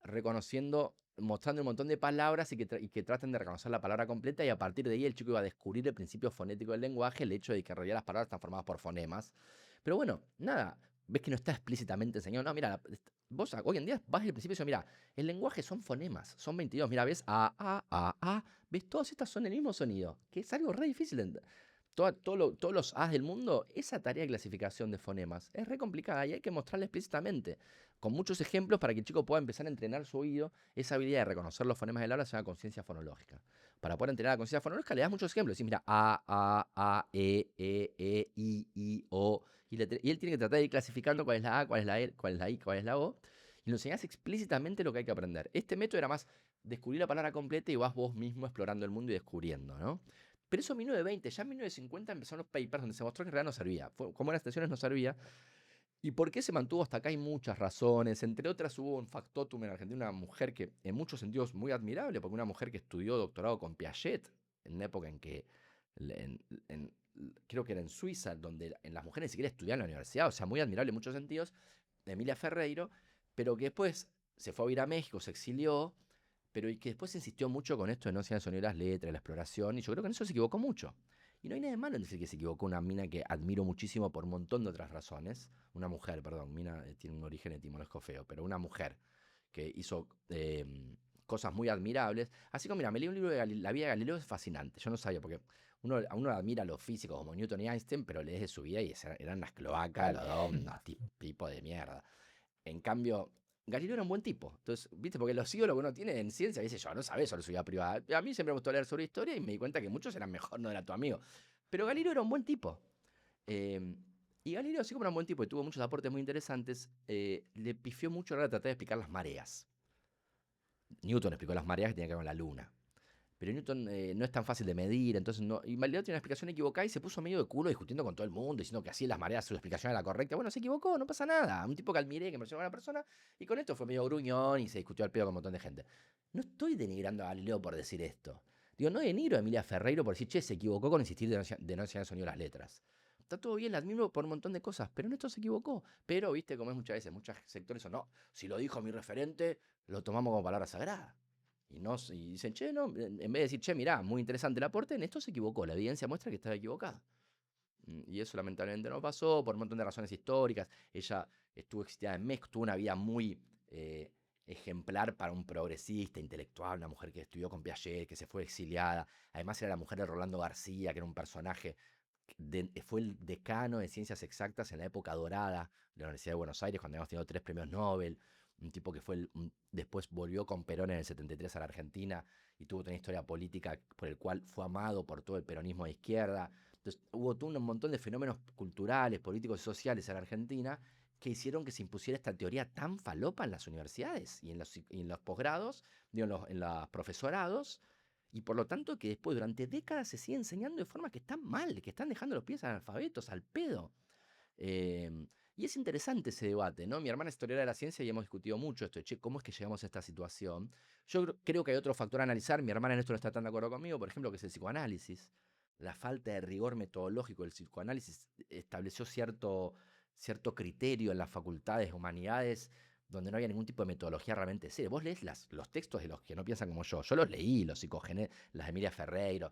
reconociendo, mostrando un montón de palabras y que traten de reconocer la palabra completa, y a partir de ahí el chico iba a descubrir el principio fonético del lenguaje, el hecho de que en realidad las palabras están formadas por fonemas. Pero bueno, nada, ves que no está explícitamente enseñado. No, mira, vos hoy en día vas al principio y dices, mira, el lenguaje son fonemas, son 22. Mira, ves a, ves, todas estas son el mismo sonido, que es algo re difícil de entender. Todos los A's del mundo, esa tarea de clasificación de fonemas es re complicada y hay que mostrarla explícitamente, con muchos ejemplos para que el chico pueda empezar a entrenar su oído. Esa habilidad de reconocer los fonemas del habla se llama conciencia fonológica. Para poder entrenar la conciencia fonológica le das muchos ejemplos. Decís, mira, I, O. Y él tiene que tratar de ir clasificando cuál es la A, cuál es la E, cuál es la I, cuál es la O. Y lo enseñás explícitamente lo que hay que aprender. Este método era más descubrir la palabra completa y vas vos mismo explorando el mundo y descubriendo, ¿no? Pero eso en 1920, ya en 1950 empezaron los papers donde se mostró que en realidad no servía. Como eran estaciones no servía. ¿Y por qué se mantuvo hasta acá? Hay muchas razones. Entre otras, hubo un factotum en Argentina, una mujer que en muchos sentidos muy admirable, porque una mujer que estudió doctorado con Piaget, en una época en que, en- en- creo que era en Suiza, donde en las mujeres ni siquiera estudiaban en la universidad, o sea, muy admirable en muchos sentidos, Emilia Ferreiro, pero que después se fue a vivir a México, se exilió, pero y que después insistió mucho con esto de no enseñar el sonido de las letras, la exploración, y yo creo que en eso se equivocó mucho. Y no hay nada de malo en decir que se equivocó una mina que admiro muchísimo por un montón de otras razones. Una mujer, perdón, mina tiene un origen etimológico feo, pero una mujer que hizo cosas muy admirables. Así como, mira, me leí un libro de la vida de Galileo, es fascinante. Yo no sabía, porque uno admira a los físicos como Newton y Einstein, pero lees de su vida y eran las cloacas, los dos, unos tipos de mierda. En cambio, Galileo era un buen tipo. Entonces, viste, porque los ídolos que uno tiene en ciencia, dice yo, no sabes sobre su vida privada. A mí siempre me gustó leer sobre historia y me di cuenta que muchos eran mejor, no era tu amigo. Pero Galileo era un buen tipo. Eh, y Galileo, así como era un buen tipo y tuvo muchos aportes muy interesantes, le pifió mucho a la hora de tratar de explicar las mareas. Newton explicó las mareas que tenían que ver con la luna. Pero Newton no es tan fácil de medir, entonces no. Y Galileo tiene una explicación equivocada y se puso medio de culo discutiendo con todo el mundo, diciendo que así las mareas, su explicación era la correcta. Bueno, se equivocó, no pasa nada. Un tipo que admiré, que me pareció una buena persona, y con esto fue medio gruñón y se discutió al pedo con un montón de gente. No estoy denigrando a Galileo por decir esto. Digo, no denigro a Emilia Ferreiro por decir, che, se equivocó con insistir de no enseñar el sonido de las letras. Está todo bien, la admiro por un montón de cosas, pero en esto se equivocó. Pero, viste, como es muchas veces, muchos sectores son, no, si lo dijo mi referente, lo tomamos como palabra sagrada. Y dicen, che, no, en vez de decir, che, mirá, muy interesante el aporte, en esto se equivocó, la evidencia muestra que estaba equivocada. Y eso lamentablemente no pasó por un montón de razones históricas. Ella estuvo exiliada en México, tuvo una vida muy ejemplar para un progresista intelectual, una mujer que estudió con Piaget, que se fue exiliada. Además era la mujer de Rolando García, que era un personaje, fue el decano de ciencias exactas en la época dorada de la Universidad de Buenos Aires, cuando habíamos tenido 3 premios Nobel. Un tipo que después volvió con Perón en el 73 a la Argentina y tuvo una historia política por el cual fue amado por todo el peronismo de izquierda. Entonces hubo todo un montón de fenómenos culturales, políticos y sociales en la Argentina que hicieron que se impusiera esta teoría tan falopa en las universidades y en los posgrados, digo, en los profesorados, y por lo tanto que después durante décadas se sigue enseñando de forma que están mal, que están dejando los pies analfabetos, al pedo. Y es interesante ese debate, ¿no? Mi hermana es historiadora de la ciencia y hemos discutido mucho esto, che, ¿cómo es que llegamos a esta situación? Yo creo que hay otro factor a analizar, mi hermana en esto no está tan de acuerdo conmigo, por ejemplo, que es el psicoanálisis. La falta de rigor metodológico del psicoanálisis estableció cierto criterio en las facultades de humanidades donde no había ningún tipo de metodología realmente seria. Vos lees los textos de los que no piensan como yo los leí, los psicogenes, las de Emilia Ferreiro,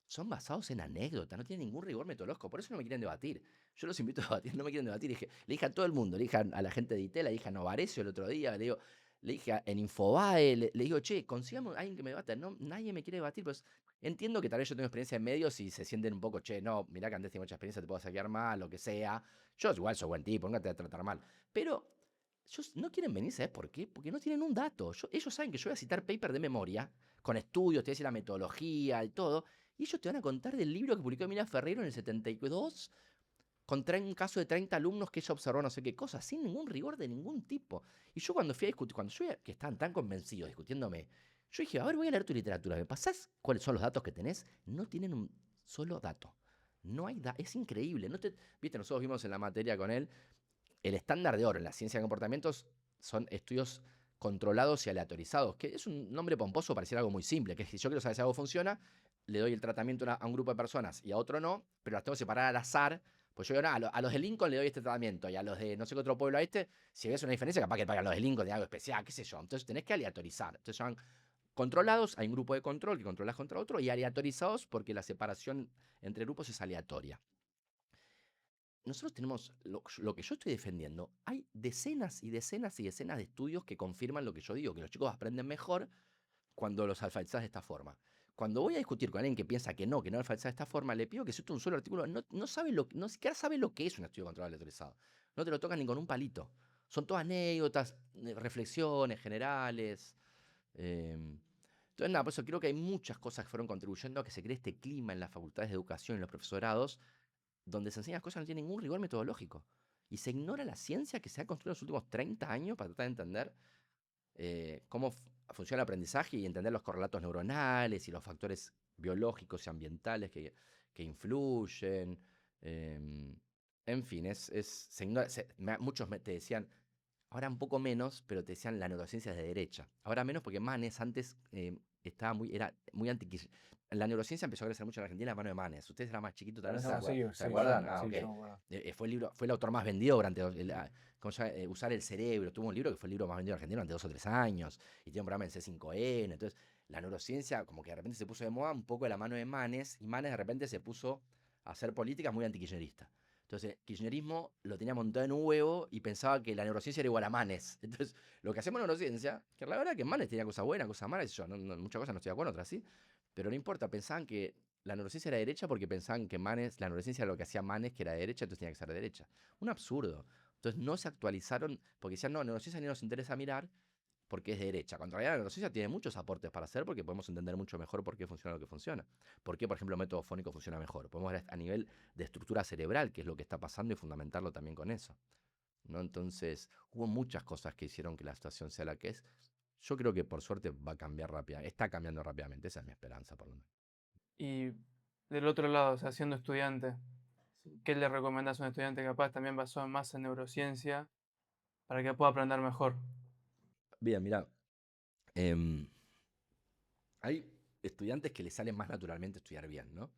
son basados en anécdotas, no tienen ningún rigor metodológico, por eso no me quieren debatir. Yo los invito a debatir, no me quieren debatir. Le dije a todo el mundo, le dije a la gente de ITEL, le dije a Novarecio el otro día, le dije en Infobae, le digo, che, consigamos a alguien que me debata. No, nadie me quiere debatir, pues entiendo que tal vez yo tengo experiencia en medios y se sienten un poco, che, no, mirá que antes tengo mucha experiencia, te puedo saquear mal, lo que sea. Yo igual soy buen tipo, nunca te voy a tratar mal. Pero ellos no quieren venir, ¿sabes por qué? Porque no tienen un dato. Ellos saben que yo voy a citar paper de memoria, con estudios, te voy a decir la metodología y todo, y ellos te van a contar del libro que publicó Emilia Ferreiro en el 72, contra un caso de 30 alumnos que ella observó no sé qué cosa, sin ningún rigor de ningún tipo. Y yo cuando fui a discutir, que estaban tan convencidos discutiéndome, yo dije, a ver, voy a leer tu literatura, ¿me pasás cuáles son los datos que tenés? No tienen un solo dato. No hay es increíble. Viste, nosotros vimos en la materia con él, el estándar de oro en la ciencia de comportamientos son estudios controlados y aleatorizados, que es un nombre pomposo para decir algo muy simple, que es que si yo quiero saber si algo funciona, le doy el tratamiento a un grupo de personas y a otro no, pero las tengo que separar al azar. Pues yo digo, no, a los de Lincoln le doy este tratamiento y a los de no sé qué otro pueblo a este, si ves una diferencia, capaz que para los de Lincoln de algo especial, qué sé yo. Entonces tenés que aleatorizar. Entonces son controlados, hay un grupo de control que controlas contra otro, y aleatorizados porque la separación entre grupos es aleatoria. Nosotros tenemos, lo que yo estoy defendiendo, hay decenas y decenas y decenas de estudios que confirman lo que yo digo, que los chicos aprenden mejor cuando los alfabetizas de esta forma. Cuando voy a discutir con alguien que piensa que no alfabetizas de esta forma, le pido que cite un solo artículo, no sabe no siquiera sabe lo que es un estudio controlado aleatorizado. No te lo tocan ni con un palito. Son todas anécdotas, reflexiones generales. Entonces, nada, por eso creo que hay muchas cosas que fueron contribuyendo a que se cree este clima en las facultades de educación y en los profesorados, donde se enseñan cosas que no tienen ningún rigor metodológico. Y se ignora la ciencia que se ha construido en los últimos 30 años para tratar de entender cómo funciona el aprendizaje y entender los correlatos neuronales y los factores biológicos y ambientales que influyen. En fin, muchos te decían, ahora un poco menos, pero te decían la neurociencia es de derecha. Ahora menos porque Manes antes era muy anti. La neurociencia empezó a crecer mucho en Argentina a mano de Manes. Ustedes eran más chiquitos, tal vez No, sí, se sí, acuerdan. sí, Ah, sí, ok. yo me acuerdo. Fue el autor más vendido durante ¿cómo se llama? Usar el cerebro. Tuvo un libro que fue el libro más vendido en Argentina durante 2 o 3 años. Y tiene un programa en C5N. Entonces, la neurociencia como que de repente se puso de moda un poco de la mano de Manes. Y Manes de repente se puso a hacer políticas muy antikirchneristas. Entonces, kirchnerismo lo tenía montado en un huevo y pensaba que la neurociencia era igual a Manes. Entonces, lo que hacemos en neurociencia, que la verdad es que Manes tenía cosas buenas, cosas malas, yo, muchas cosas no estoy de acuerdo, otras sí, pero no importa, pensaban que la neurociencia era derecha porque pensaban que la neurociencia era lo que hacía Manes, que era de derecha, entonces tenía que ser de derecha. Un absurdo. Entonces no se actualizaron, porque decían, no, neurociencia ni nos interesa mirar porque es de derecha. Cuando en realidad la neurociencia tiene muchos aportes para hacer porque podemos entender mucho mejor por qué funciona lo que funciona. Por qué, por ejemplo, el método fónico funciona mejor. Podemos ver a nivel de estructura cerebral qué es lo que está pasando y fundamentarlo también con eso, ¿no? Entonces, hubo muchas cosas que hicieron que la situación sea la que es. Yo creo que por suerte va a cambiar rápidamente, está cambiando rápidamente, esa es mi esperanza por lo menos. Y del otro lado, o sea, siendo estudiante, ¿qué le recomendás a un estudiante capaz también basado más en neurociencia para que pueda aprender mejor? Bien, mira, em, hay estudiantes que les sale más naturalmente estudiar bien, ¿no?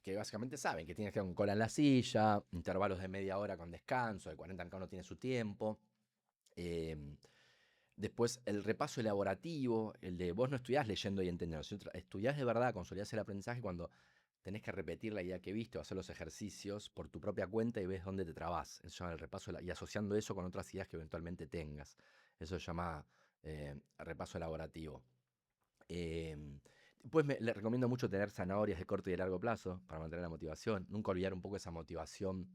Que básicamente saben que tienes que ir con cola en la silla, intervalos de media hora con descanso, de 40 cada uno tiene su tiempo. Em, Después el repaso elaborativo, el de vos no estudiás leyendo y entendiendo, estudiás de verdad, consolidás el aprendizaje cuando tenés que repetir la idea que viste o hacer los ejercicios por tu propia cuenta y ves dónde te trabás. Eso se llama el repaso y asociando eso con otras ideas que eventualmente tengas. Eso se llama repaso elaborativo. Después le recomiendo mucho tener zanahorias de corto y de largo plazo para mantener la motivación. Nunca olvidar un poco esa motivación,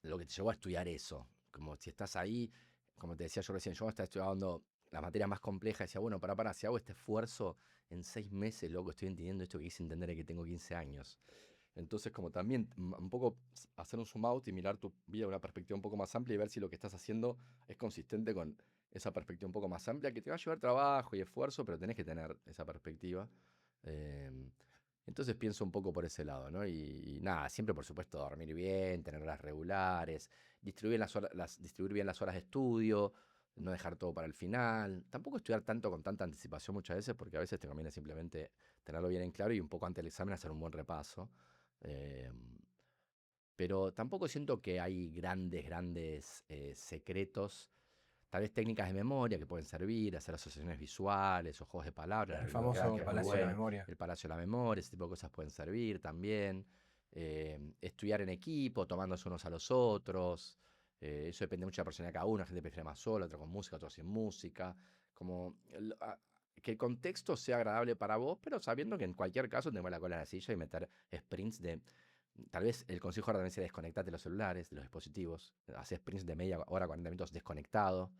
lo que te llevó a estudiar eso. Como si estás ahí, como te decía yo recién, yo estaba estudiando la materia más compleja y decía, bueno, si hago este esfuerzo en 6 meses, loco, estoy entendiendo esto que quise entender de que tengo 15 años. Entonces, como también un poco hacer un zoom out y mirar tu vida de una perspectiva un poco más amplia y ver si lo que estás haciendo es consistente con esa perspectiva un poco más amplia, que te va a llevar trabajo y esfuerzo, pero tenés que tener esa perspectiva. Em, entonces pienso un poco por ese lado, ¿no? Y nada, siempre por supuesto dormir bien, tener horas regulares, distribuir bien las horas de estudio, no dejar todo para el final. Tampoco estudiar tanto con tanta anticipación muchas veces, porque a veces te conviene simplemente tenerlo bien en claro y un poco antes del examen hacer un buen repaso. Em, pero tampoco siento que hay grandes secretos. Tal vez técnicas de memoria que pueden servir, hacer asociaciones visuales o juegos de palabras, la El biblioteca, famoso que es muy Palacio de la bueno, Memoria. el Palacio de la Memoria, ese tipo de cosas pueden servir también. Estudiar en equipo, tomándose unos a los otros. Eso depende mucho de la personalidad de cada uno. La gente prefiere más solo, otro con música, otro sin música. Como que el contexto sea agradable para vos, pero sabiendo que en cualquier caso te pones la cola en la silla y meter sprints de. Tal vez el consejo ahora también sería desconectarte de los celulares, de los dispositivos. Hacer sprints de media hora, 40 minutos desconectado,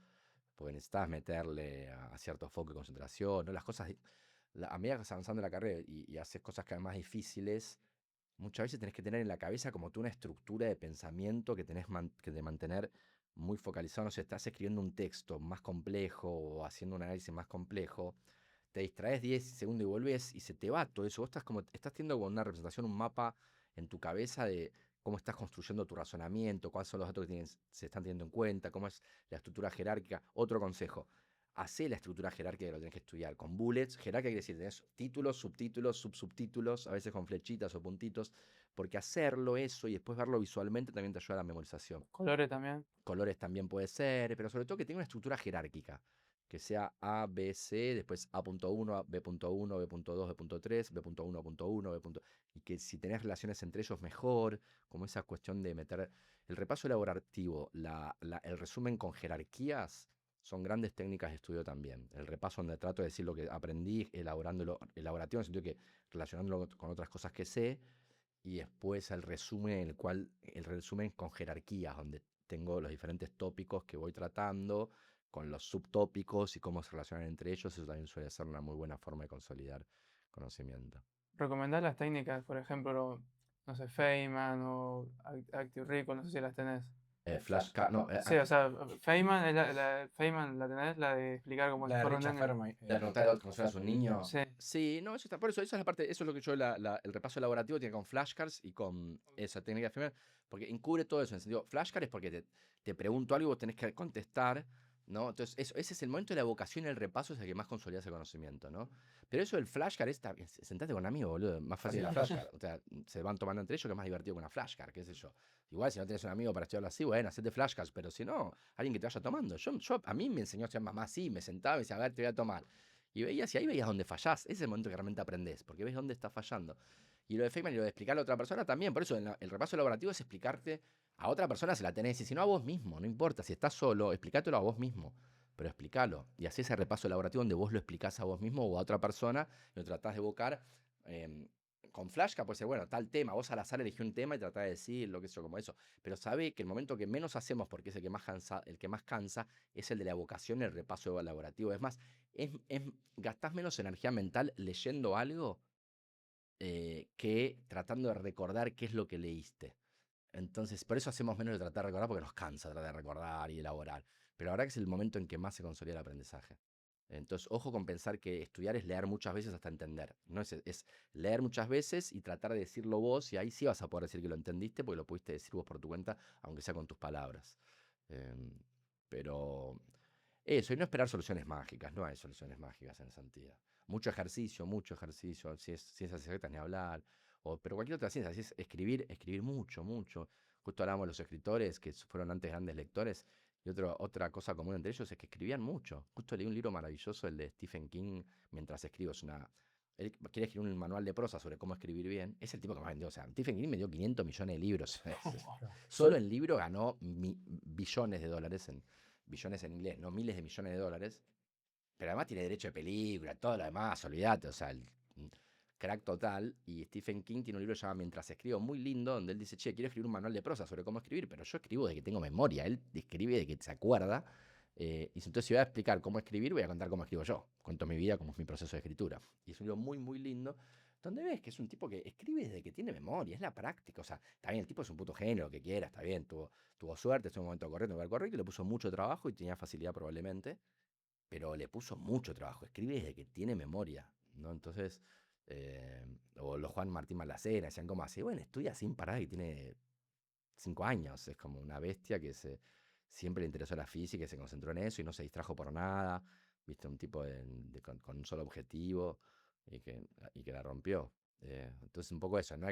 porque necesitas meterle a cierto foco y concentración, ¿no? Las cosas, a medida que vas avanzando en la carrera y haces cosas cada vez más difíciles, muchas veces tenés que tener en la cabeza como tú una estructura de pensamiento que tenés que de mantener muy focalizado. No sé, estás escribiendo un texto más complejo o haciendo un análisis más complejo, te distraes 10 segundos y volvés y se te va todo eso. Vos estás teniendo como una representación, un mapa en tu cabeza de cómo estás construyendo tu razonamiento, cuáles son los datos que se están teniendo en cuenta, cómo es la estructura jerárquica. Otro consejo, hacé la estructura jerárquica que lo tenés que estudiar con bullets. Jerárquica quiere decir, tenés títulos, subtítulos, subsubtítulos, a veces con flechitas o puntitos, porque hacerlo eso y después verlo visualmente también te ayuda a la memorización. Colores también. Colores también puede ser, pero sobre todo que tenga una estructura jerárquica, que sea A, B, C, después A.1, B.1, B.2, B.3, B.1.1, B. Y que si tenés relaciones entre ellos mejor, como esa cuestión de meter el repaso elaborativo, el resumen con jerarquías, son grandes técnicas de estudio también. El repaso donde trato de decir lo que aprendí, elaborativo, en el sentido que relacionándolo con otras cosas que sé, y después el resumen con jerarquías, donde tengo los diferentes tópicos que voy tratando, con los subtópicos y cómo se relacionan entre ellos. Eso también suele ser una muy buena forma de consolidar conocimiento. Recomendar las técnicas, por ejemplo, no sé, Feynman o Active Recall, no sé si las tenés. No, Sí, o sea, Feynman, Feynman la tenés, la de explicar cómo La se de forma un Richard nene. Feynman. de preguntar a cómo suenas un niño. Sí, Sí, no, eso está. Por eso, esa es la parte, eso es lo que yo, el repaso elaborativo tiene con flashcards y con esa técnica de Feynman, porque encubre todo eso. En el sentido, flashcard es porque te pregunto algo y vos tenés que contestar, ¿no? Entonces, ese es el momento de la evocación y el repaso, es el que más consolida ese conocimiento, ¿no? Pero eso del flashcard sentate con un amigo, boludo, más fácil que la flashcard. O sea, se van tomando entre ellos, que es más divertido que una flashcard, qué sé yo. Igual si no tenés un amigo para estudiarlo así, bueno, hacete flashcards, pero si no, alguien que te vaya tomando. A mí me enseñó a ser mamá así, me sentaba y me decía, a ver, te voy a tomar. Y veías, y ahí veías dónde fallás. Ese es el momento que realmente aprendés, porque ves dónde estás fallando. Y lo de Feynman y lo de explicarle a otra persona también. Por eso el repaso elaborativo es explicarte a otra persona, se la tenés, y si no a vos mismo, no importa. Si estás solo, explícatelo a vos mismo, pero explícalo. Y así ese repaso elaborativo donde vos lo explicás a vos mismo o a otra persona y lo tratás de evocar. Con flashcards puede ser, bueno, tal tema, vos al azar elegí un tema y tratás de decir lo que es como eso. Pero sabe que el momento que menos hacemos, porque es el que más cansa, es el de la evocación y el repaso elaborativo. Es más, gastás menos energía mental leyendo algo que tratando de recordar qué es lo que leíste. Entonces, por eso hacemos menos de tratar de recordar, porque nos cansa tratar de recordar y elaborar. Pero la verdad que es el momento en que más se consolida el aprendizaje. Entonces, ojo con pensar que estudiar es leer muchas veces hasta entender. No es leer muchas veces y tratar de decirlo vos, y ahí sí vas a poder decir que lo entendiste, porque lo pudiste decir vos por tu cuenta, aunque sea con tus palabras. Em, pero eso, y no esperar soluciones mágicas, no hay soluciones mágicas en ese sentido. Mucho ejercicio, si es ciencias exactas ni hablar, pero cualquier otra ciencia, si es escribir mucho, mucho. Justo hablábamos de los escritores que fueron antes grandes lectores, y otra cosa común entre ellos es que escribían mucho. Justo leí un libro maravilloso, el de Stephen King, mientras escribo. Él quiere escribir un manual de prosa sobre cómo escribir bien. Es el tipo que más vendió. O sea, Stephen King vendió 500 millones de libros. Solo el libro ganó billones de dólares billones en inglés, no miles de millones de dólares, pero además tiene derecho de película, todo lo demás, olvídate, o sea, el crack total. Y Stephen King tiene un libro llamado Mientras escribo, muy lindo, donde él dice, che, quiero escribir un manual de prosa sobre cómo escribir, pero yo escribo de que tengo memoria, él escribe de que se acuerda. Y entonces, si voy a explicar cómo escribir, voy a contar cómo escribo yo. Cuento mi vida, cómo es mi proceso de escritura. Y es un libro muy, muy lindo, donde ves que es un tipo que escribe desde que tiene memoria, es la práctica. O sea, también el tipo es un puto genio, lo que quiera, está bien, tuvo suerte, estuvo en un momento correcto, en lugar correcto, y le puso mucho trabajo y tenía facilidad probablemente, pero le puso mucho trabajo. Escribe desde que tiene memoria, ¿no? Entonces, o los Juan Martín Malacena, decían como así, bueno, estudia sin parar y tiene 5 años, es como una bestia que siempre le interesó la física y se concentró en eso y no se distrajo por nada, viste, un tipo con un solo objetivo y que la rompió. Entonces un poco eso, no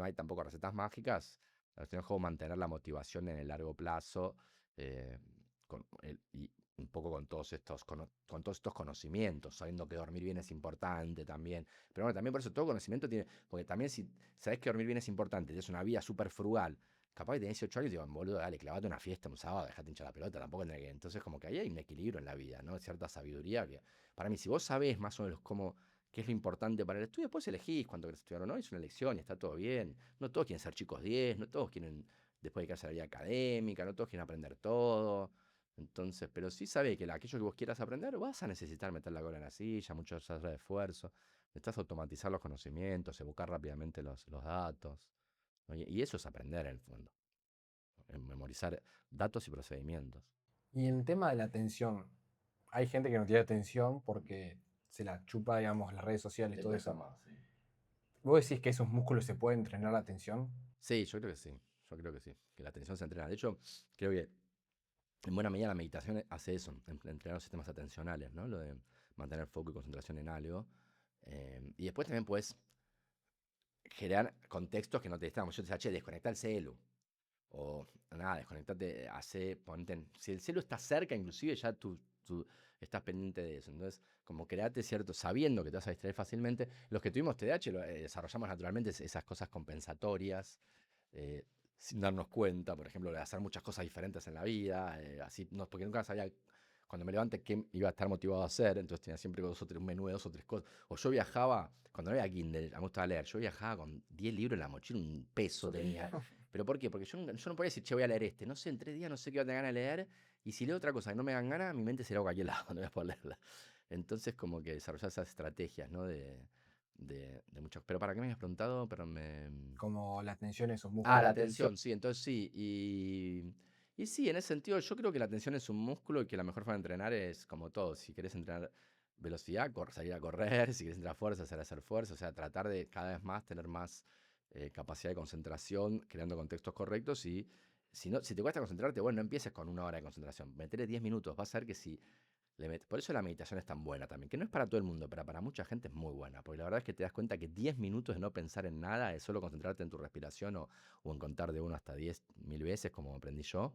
hay tampoco recetas mágicas, la cuestión es cómo mantener la motivación en el largo plazo, y un poco con todos estos conocimientos, sabiendo que dormir bien es importante también. Pero bueno, también por eso todo conocimiento tiene, porque también si sabes que dormir bien es importante, tienes una vida súper frugal, capaz que tenés 18 años y digo, boludo, dale, clavate una fiesta un sábado, dejate hinchar la pelota, tampoco tenés que. Entonces, como que ahí hay un equilibrio en la vida, ¿no? Cierta sabiduría que, para mí, si vos sabés más o menos qué es lo importante para el estudio, después elegís cuánto querés estudiar o no, es una elección y está todo bien. No todos quieren ser chicos 10, no todos quieren después dedicarse a la vida académica, no todos quieren aprender todo. Entonces, pero sí sabe que aquello que vos quieras aprender, vas a necesitar meter la cola en la silla, muchas horas de esfuerzo, necesitas automatizar los conocimientos, evocar rápidamente los datos, ¿no? Y eso es aprender en el fondo, en memorizar datos y procedimientos. Y en el tema de la atención, hay gente que no tiene atención porque se la chupa, digamos, las redes sociales, todo eso. Más, sí. ¿Vos decís que esos músculos se pueden entrenar la atención? Sí, yo creo que sí, yo creo que sí, que la atención se entrena. De hecho, creo que en buena medida la meditación hace eso, entrenar los sistemas atencionales, ¿no? Lo de mantener foco y concentración en algo. Y después también puedes generar contextos que no te estamos. Yo te decía, che, desconecta el celu. O nada, desconectate, si el celu está cerca, inclusive ya tú estás pendiente de eso. Entonces, como create cierto, sabiendo que te vas a distraer fácilmente. Los que tuvimos TDAH desarrollamos naturalmente esas cosas compensatorias, eh, sin darnos cuenta, por ejemplo, de hacer muchas cosas diferentes en la vida, así, no, porque nunca sabía cuando me levante qué iba a estar motivado a hacer, entonces tenía siempre un menú de 2 o 3 cosas. O yo viajaba, cuando no había Kindle, a mí me gustaba leer, yo viajaba con 10 libros en la mochila, un peso tenía. ¿Pero por qué? Porque yo no podía decir, che, voy a leer este. No sé, en 3 días no sé qué voy a tener ganas de leer. Y si leo otra cosa que no me dan ganas, mi mente se irá a cualquier lado, no voy a poder leerla. Entonces, como que desarrollar esas estrategias, ¿no? De muchos. Pero ¿para qué me habías preguntado? Pero Como la atención en esos Ah, músculos. la atención, sí, entonces sí. Y sí, en ese sentido, yo creo que la atención es un músculo y que la mejor forma de entrenar es como todo. Si querés entrenar velocidad, salir a correr. Si querés entrenar fuerza, hacer fuerza. O sea, tratar de cada vez más tener más capacidad de concentración, creando contextos correctos. Y si te cuesta concentrarte, bueno, no empieces con 1 hora de concentración. Metele 10 minutos. Vas a ver que si por eso la meditación es tan buena también, que no es para todo el mundo, pero para mucha gente es muy buena, porque la verdad es que te das cuenta que 10 minutos de no pensar en nada, es solo concentrarte en tu respiración o en contar de 1 hasta 10.000 veces, como aprendí yo.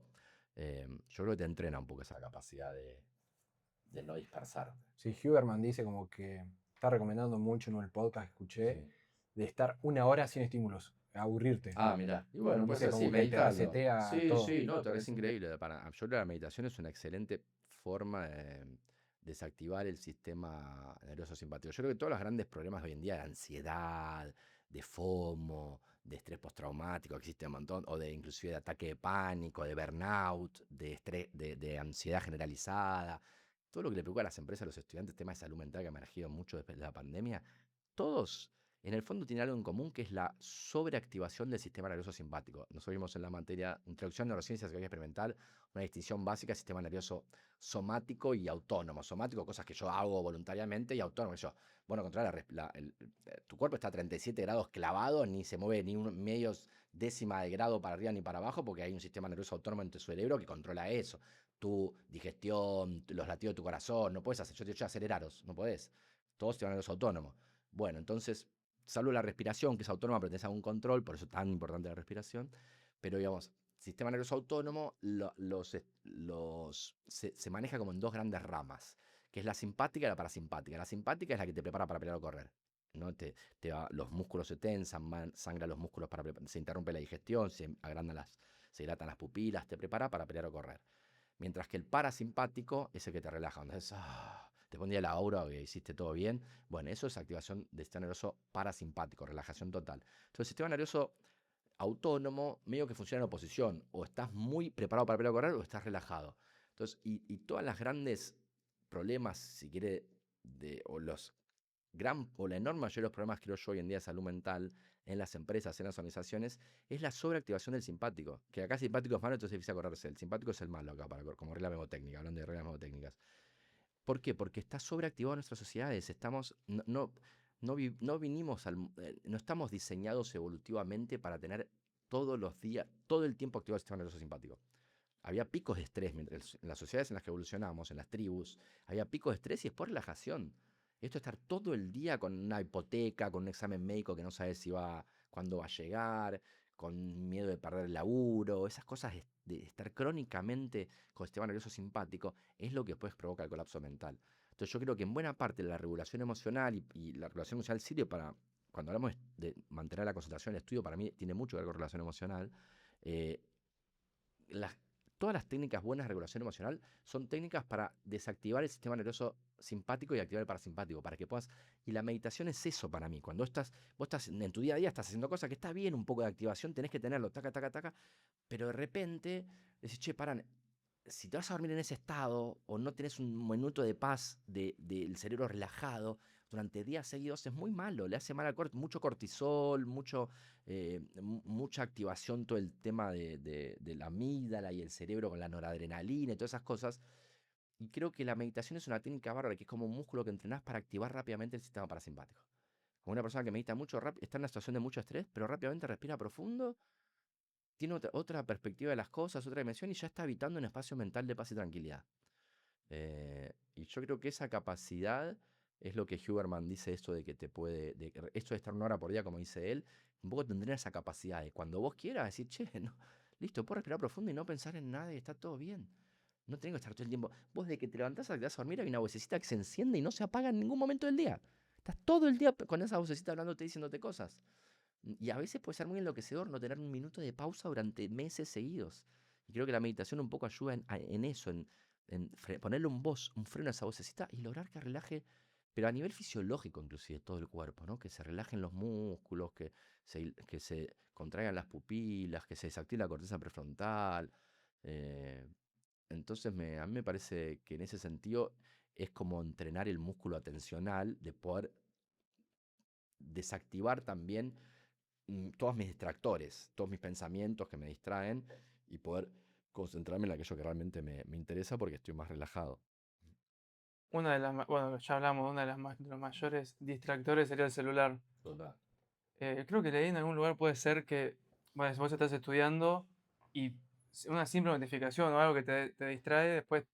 Yo creo que te entrena un poco esa capacidad de no dispersarte. Sí, Huberman dice como que está recomendando mucho en el podcast que escuché Sí. de estar 1 hora sin estímulos, aburrirte. Ah, mira. Y bueno, puede Dice ser, como sí, que te meditarlo. resetea Sí, todo. sí, no, es increíble. Yo creo que la meditación es una excelente forma de desactivar el sistema nervioso simpático. Yo creo que todos los grandes problemas de hoy en día de ansiedad, de FOMO, de estrés postraumático, que existe un montón, o de inclusive de ataque de pánico, de burnout, de estrés, de ansiedad generalizada, todo lo que le preocupa a las empresas, a los estudiantes, temas de salud mental que ha emergido mucho después de la pandemia, todos en el fondo tienen algo en común que es la sobreactivación del sistema nervioso simpático. Nosotros vimos en la materia Introducción a Neurociencias Psicología Experimental una distinción básica del sistema nervioso somático y autónomo. Somático, cosas que yo hago voluntariamente, y autónomo, bueno, controlar tu cuerpo está a 37 grados clavado, ni se mueve ni un medio décima de grado para arriba ni para abajo, porque hay un sistema nervioso autónomo en tu cerebro que controla eso. Tu digestión, los latidos de tu corazón, no puedes hacer, yo te he dicho aceleraros, no podés. Todo sistema nervioso autónomo. Bueno, entonces, salvo la respiración, que es autónoma, pero tenés algún control, por eso es tan importante la respiración, pero digamos, sistema nervioso autónomo se maneja como en 2 grandes ramas, que es la simpática y la parasimpática. La simpática es la que te prepara para pelear o correr, ¿no? Los músculos se tensan, sangran los músculos, se interrumpe la digestión, se dilatan las pupilas, te prepara para pelear o correr. Mientras que el parasimpático es el que te relaja, donde te pondría la aura que hiciste todo bien. Bueno, eso es activación del sistema nervioso parasimpático, relajación total. Entonces, el sistema nervioso autónomo medio que funciona en oposición. O estás muy preparado para pelear o correr o estás relajado. Entonces, y todas las grandes problemas, si quiere, o la enorme mayoría de los problemas, creo yo, hoy en día de salud mental en las empresas, en las organizaciones, es la sobreactivación del simpático. Que acá el simpático es malo, entonces es difícil acordarse. El simpático es el malo acá, como regla mnemotécnica, hablando de reglas mnemotécnicas. ¿Por qué? Porque está sobreactivado en nuestras sociedades. No estamos diseñados evolutivamente para tener todos los días, todo el tiempo activado el sistema nervioso simpático. Había picos de estrés en las sociedades en las que evolucionamos, en las tribus, había picos de estrés y después relajación. Esto de estar todo el día con una hipoteca, con un examen médico que no sabes cuándo va a llegar, con miedo de perder el laburo, esas cosas de estar crónicamente con sistema nervioso simpático, es lo que después provoca el colapso mental. Entonces yo creo que en buena parte la regulación emocional y la regulación emocional sirve para, cuando hablamos de mantener la concentración en el estudio, para mí tiene mucho que ver con regulación emocional. eh, las- Todas las técnicas buenas de regulación emocional son técnicas para desactivar el sistema nervioso simpático y activar el parasimpático, para que puedas... Y la meditación es eso para mí. Cuando vos estás en tu día a día, estás haciendo cosas que está bien, un poco de activación, tenés que tenerlo, taca, taca, taca, pero de repente decís, che, paran, si te vas a dormir en ese estado o no tenés un minuto de paz del cerebro relajado durante días seguidos, es muy malo, le hace mal al cuerpo, mucho cortisol, mucha activación, todo el tema de la amígdala y el cerebro con la noradrenalina y todas esas cosas. Y creo que la meditación es una técnica bárbara, que es como un músculo que entrenás para activar rápidamente el sistema parasimpático. Como una persona que medita mucho, está en una situación de mucho estrés, pero rápidamente respira profundo, tiene otra perspectiva de las cosas, otra dimensión y ya está habitando un espacio mental de paz y tranquilidad. Y yo creo que esa capacidad es lo que Huberman dice, esto de que te puede, esto de estar 1 hora por día, como dice él, un poco tendría esa capacidad de cuando vos quieras decir, che, no, listo, puedo respirar profundo y no pensar en nada y está todo bien. No tengo que estar todo el tiempo. Vos de que te levantás a que te vas a dormir hay una vocecita que se enciende y no se apaga en ningún momento del día. Estás todo el día con esa vocecita hablándote, diciéndote cosas. Y a veces puede ser muy enloquecedor no tener un minuto de pausa durante meses seguidos. Y creo que la meditación un poco ayuda en eso, en ponerle un freno a esa vocecita y lograr que relaje, pero a nivel fisiológico inclusive, todo el cuerpo, ¿no? Que se relajen los músculos, que se contraigan las pupilas, que se desactive la corteza prefrontal. eh, entonces a mí me parece que en ese sentido es como entrenar el músculo atencional de poder desactivar también todos mis distractores, todos mis pensamientos que me distraen y poder concentrarme en aquello que realmente me interesa porque estoy más relajado. Una de las, bueno, ya hablamos, una de de los mayores distractores sería el celular. Total. Creo que leí en algún lugar puede ser que, bueno, si vos estás estudiando y una simple notificación o algo que te distrae, después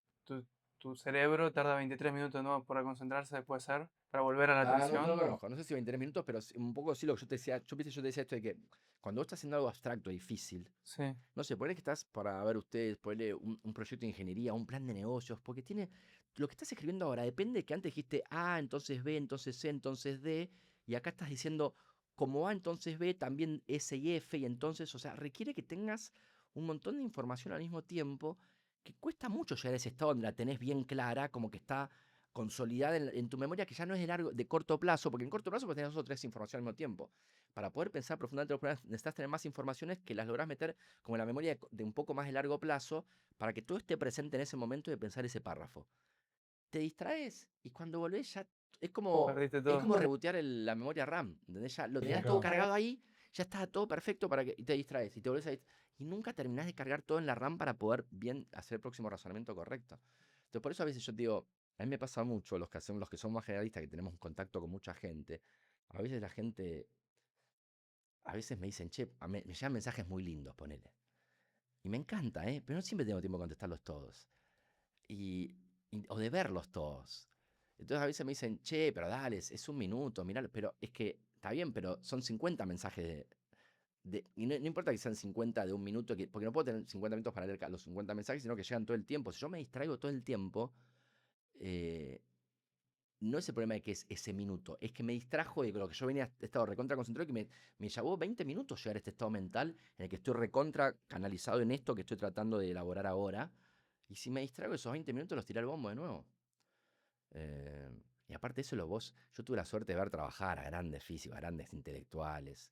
tu cerebro tarda 23 minutos de nuevo para concentrarse, puede ser, para volver a la No lo atención. conozco, no sé si 23 minutos, pero un poco sí lo que yo te decía. Yo te decía esto de que cuando vos estás haciendo algo abstracto, difícil, Sí. no sé, ponele que estás para ver ustedes, ponele un proyecto de ingeniería, un plan de negocios, porque tiene. Lo que estás escribiendo ahora depende de que antes dijiste A, entonces B, entonces C, entonces D, y acá estás diciendo como A, entonces B, también S y F, y entonces, o sea, requiere que tengas un montón de información al mismo tiempo, que cuesta mucho llegar a ese estado donde la tenés bien clara, como que está consolidada en tu memoria, que ya no es de corto plazo, porque en corto plazo pues tenés 2 o 3 informaciones al mismo tiempo. Para poder pensar profundamente los problemas, necesitas tener más informaciones que las lográs meter como en la memoria de un poco más de largo plazo, para que todo esté presente en ese momento de pensar ese párrafo. Te distraes y cuando volvés ya es como, Perdiste es todo. como rebotear la memoria RAM, ¿entendés? Ya lo Sí, tenías todo claro. cargado ahí, ya está todo perfecto para que y te distraes y te volvés y nunca terminás de cargar todo en la RAM para poder bien hacer el próximo razonamiento correcto. Entonces por eso a veces yo te digo, a mí me pasa mucho los que son más generalistas, que tenemos un contacto con mucha gente, a veces la gente, a veces me dicen, che, me llegan mensajes muy lindos, ponele. Y me encanta, ¿eh? Pero no siempre tengo tiempo de contestarlos todos. Y, o de verlos todos. Entonces a veces me dicen, che, pero dale, es 1 minuto, mirá, pero es que está bien, pero son 50 mensajes y no importa que sean 50 de 1 minuto, porque no puedo tener 50 minutos para leer los 50 mensajes, sino que llegan todo el tiempo. Si yo me distraigo todo el tiempo, eh, no es el problema de que es ese minuto, es que me distrajo de lo que yo venía, estado recontra concentrado, que me llevó 20 minutos llegar a este estado mental en el que estoy recontra canalizado en esto que estoy tratando de elaborar ahora. Y si me distraigo esos 20 minutos, los tiré al bombo de nuevo. Eh, y aparte de eso, yo tuve la suerte de ver trabajar a grandes físicos, a grandes intelectuales.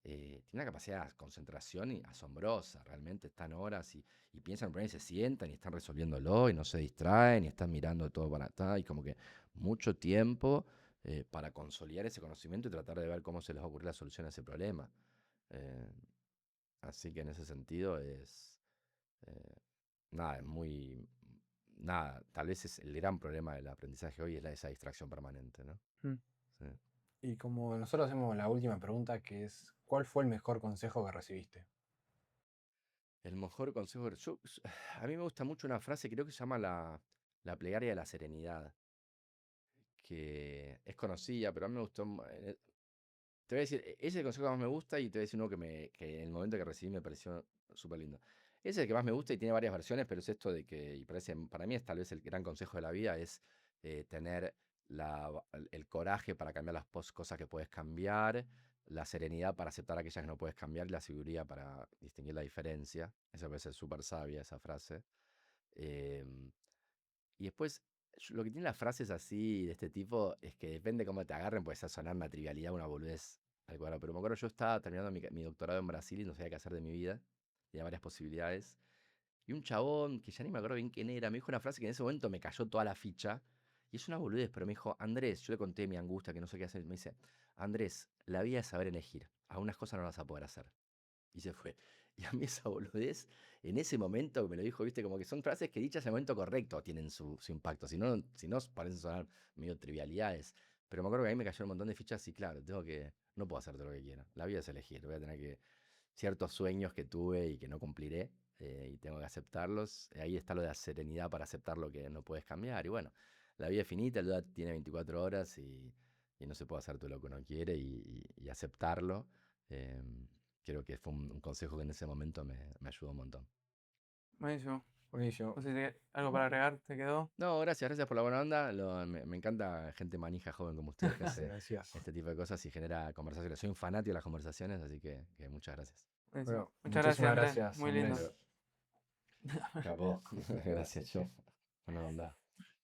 Tiene una capacidad de concentración asombrosa, realmente están horas y piensan en un problema y se sientan y están resolviéndolo y no se distraen y están mirando todo para atrás y como que mucho tiempo para consolidar ese conocimiento y tratar de ver cómo se les va a ocurrir la solución a ese problema. Eh, Así que en ese sentido eh, nada, es muy, nada, tal vez es el gran problema del aprendizaje hoy es esa distracción permanente, ¿no? Mm. Sí. Y como nosotros hacemos la última pregunta, que es, ¿cuál fue el mejor consejo que recibiste? El mejor consejo, a mí me gusta mucho una frase, creo que se llama la plegaria de la serenidad, que es conocida, pero a mí me gustó, te voy a decir, ese es el consejo que más me gusta y te voy a decir uno que en el momento que recibí me pareció súper lindo. Ese es el que más me gusta y tiene varias versiones, pero es esto de que, y para mí es tal vez el gran consejo de la vida, es tener el coraje para cambiar cosas que puedes cambiar, la serenidad para aceptar aquellas que no puedes cambiar y la seguridad para distinguir la diferencia. Esa puede ser súper sabia, esa frase. Em, y después, lo que tienen las frases así de este tipo es que depende cómo te agarren, puede ser sonar una trivialidad, una boludez al cuadrado. Pero me acuerdo, yo estaba terminando mi doctorado en Brasil y no sabía qué hacer de mi vida. Tenía varias posibilidades. Y un chabón, que ya ni me acuerdo bien quién era, me dijo una frase que en ese momento me cayó toda la ficha. Y es una boludez, pero me dijo, Andrés, yo le conté mi angustia, que no sé qué hacer. Me dice, Andrés, la vida es saber elegir. Algunas cosas no las vas a poder hacer. Y se fue. Y a mí esa boludez, en ese momento que me lo dijo, viste, como que son frases que dichas en el momento correcto tienen su impacto. Si no, parecen sonar medio trivialidades. Pero me acuerdo que a mí me cayó un montón de fichas y claro, no puedo hacer todo lo que quiera. La vida es elegir. Voy a tener que, ciertos sueños que tuve y que no cumpliré, y tengo que aceptarlos. Ahí está lo de la serenidad para aceptar lo que no puedes cambiar. Y bueno, la vida es finita, la vida tiene 24 horas y no se puede hacer todo lo que uno quiere y aceptarlo. Em, Creo que fue un consejo que en ese momento me ayudó un montón. Buenísimo. Buenísimo. No sé si algo para agregar, ¿te quedó? No, gracias por la buena onda. Me encanta gente manija joven como ustedes que hace Gracias. este tipo de cosas y genera conversaciones. Soy un fanático de las conversaciones, así que muchas gracias. Buenísimo. Bueno, Muchas gracias, muchísimas Andrés. gracias, Muy lindo. Andrés. Capo. Gracias, yo. Buena onda.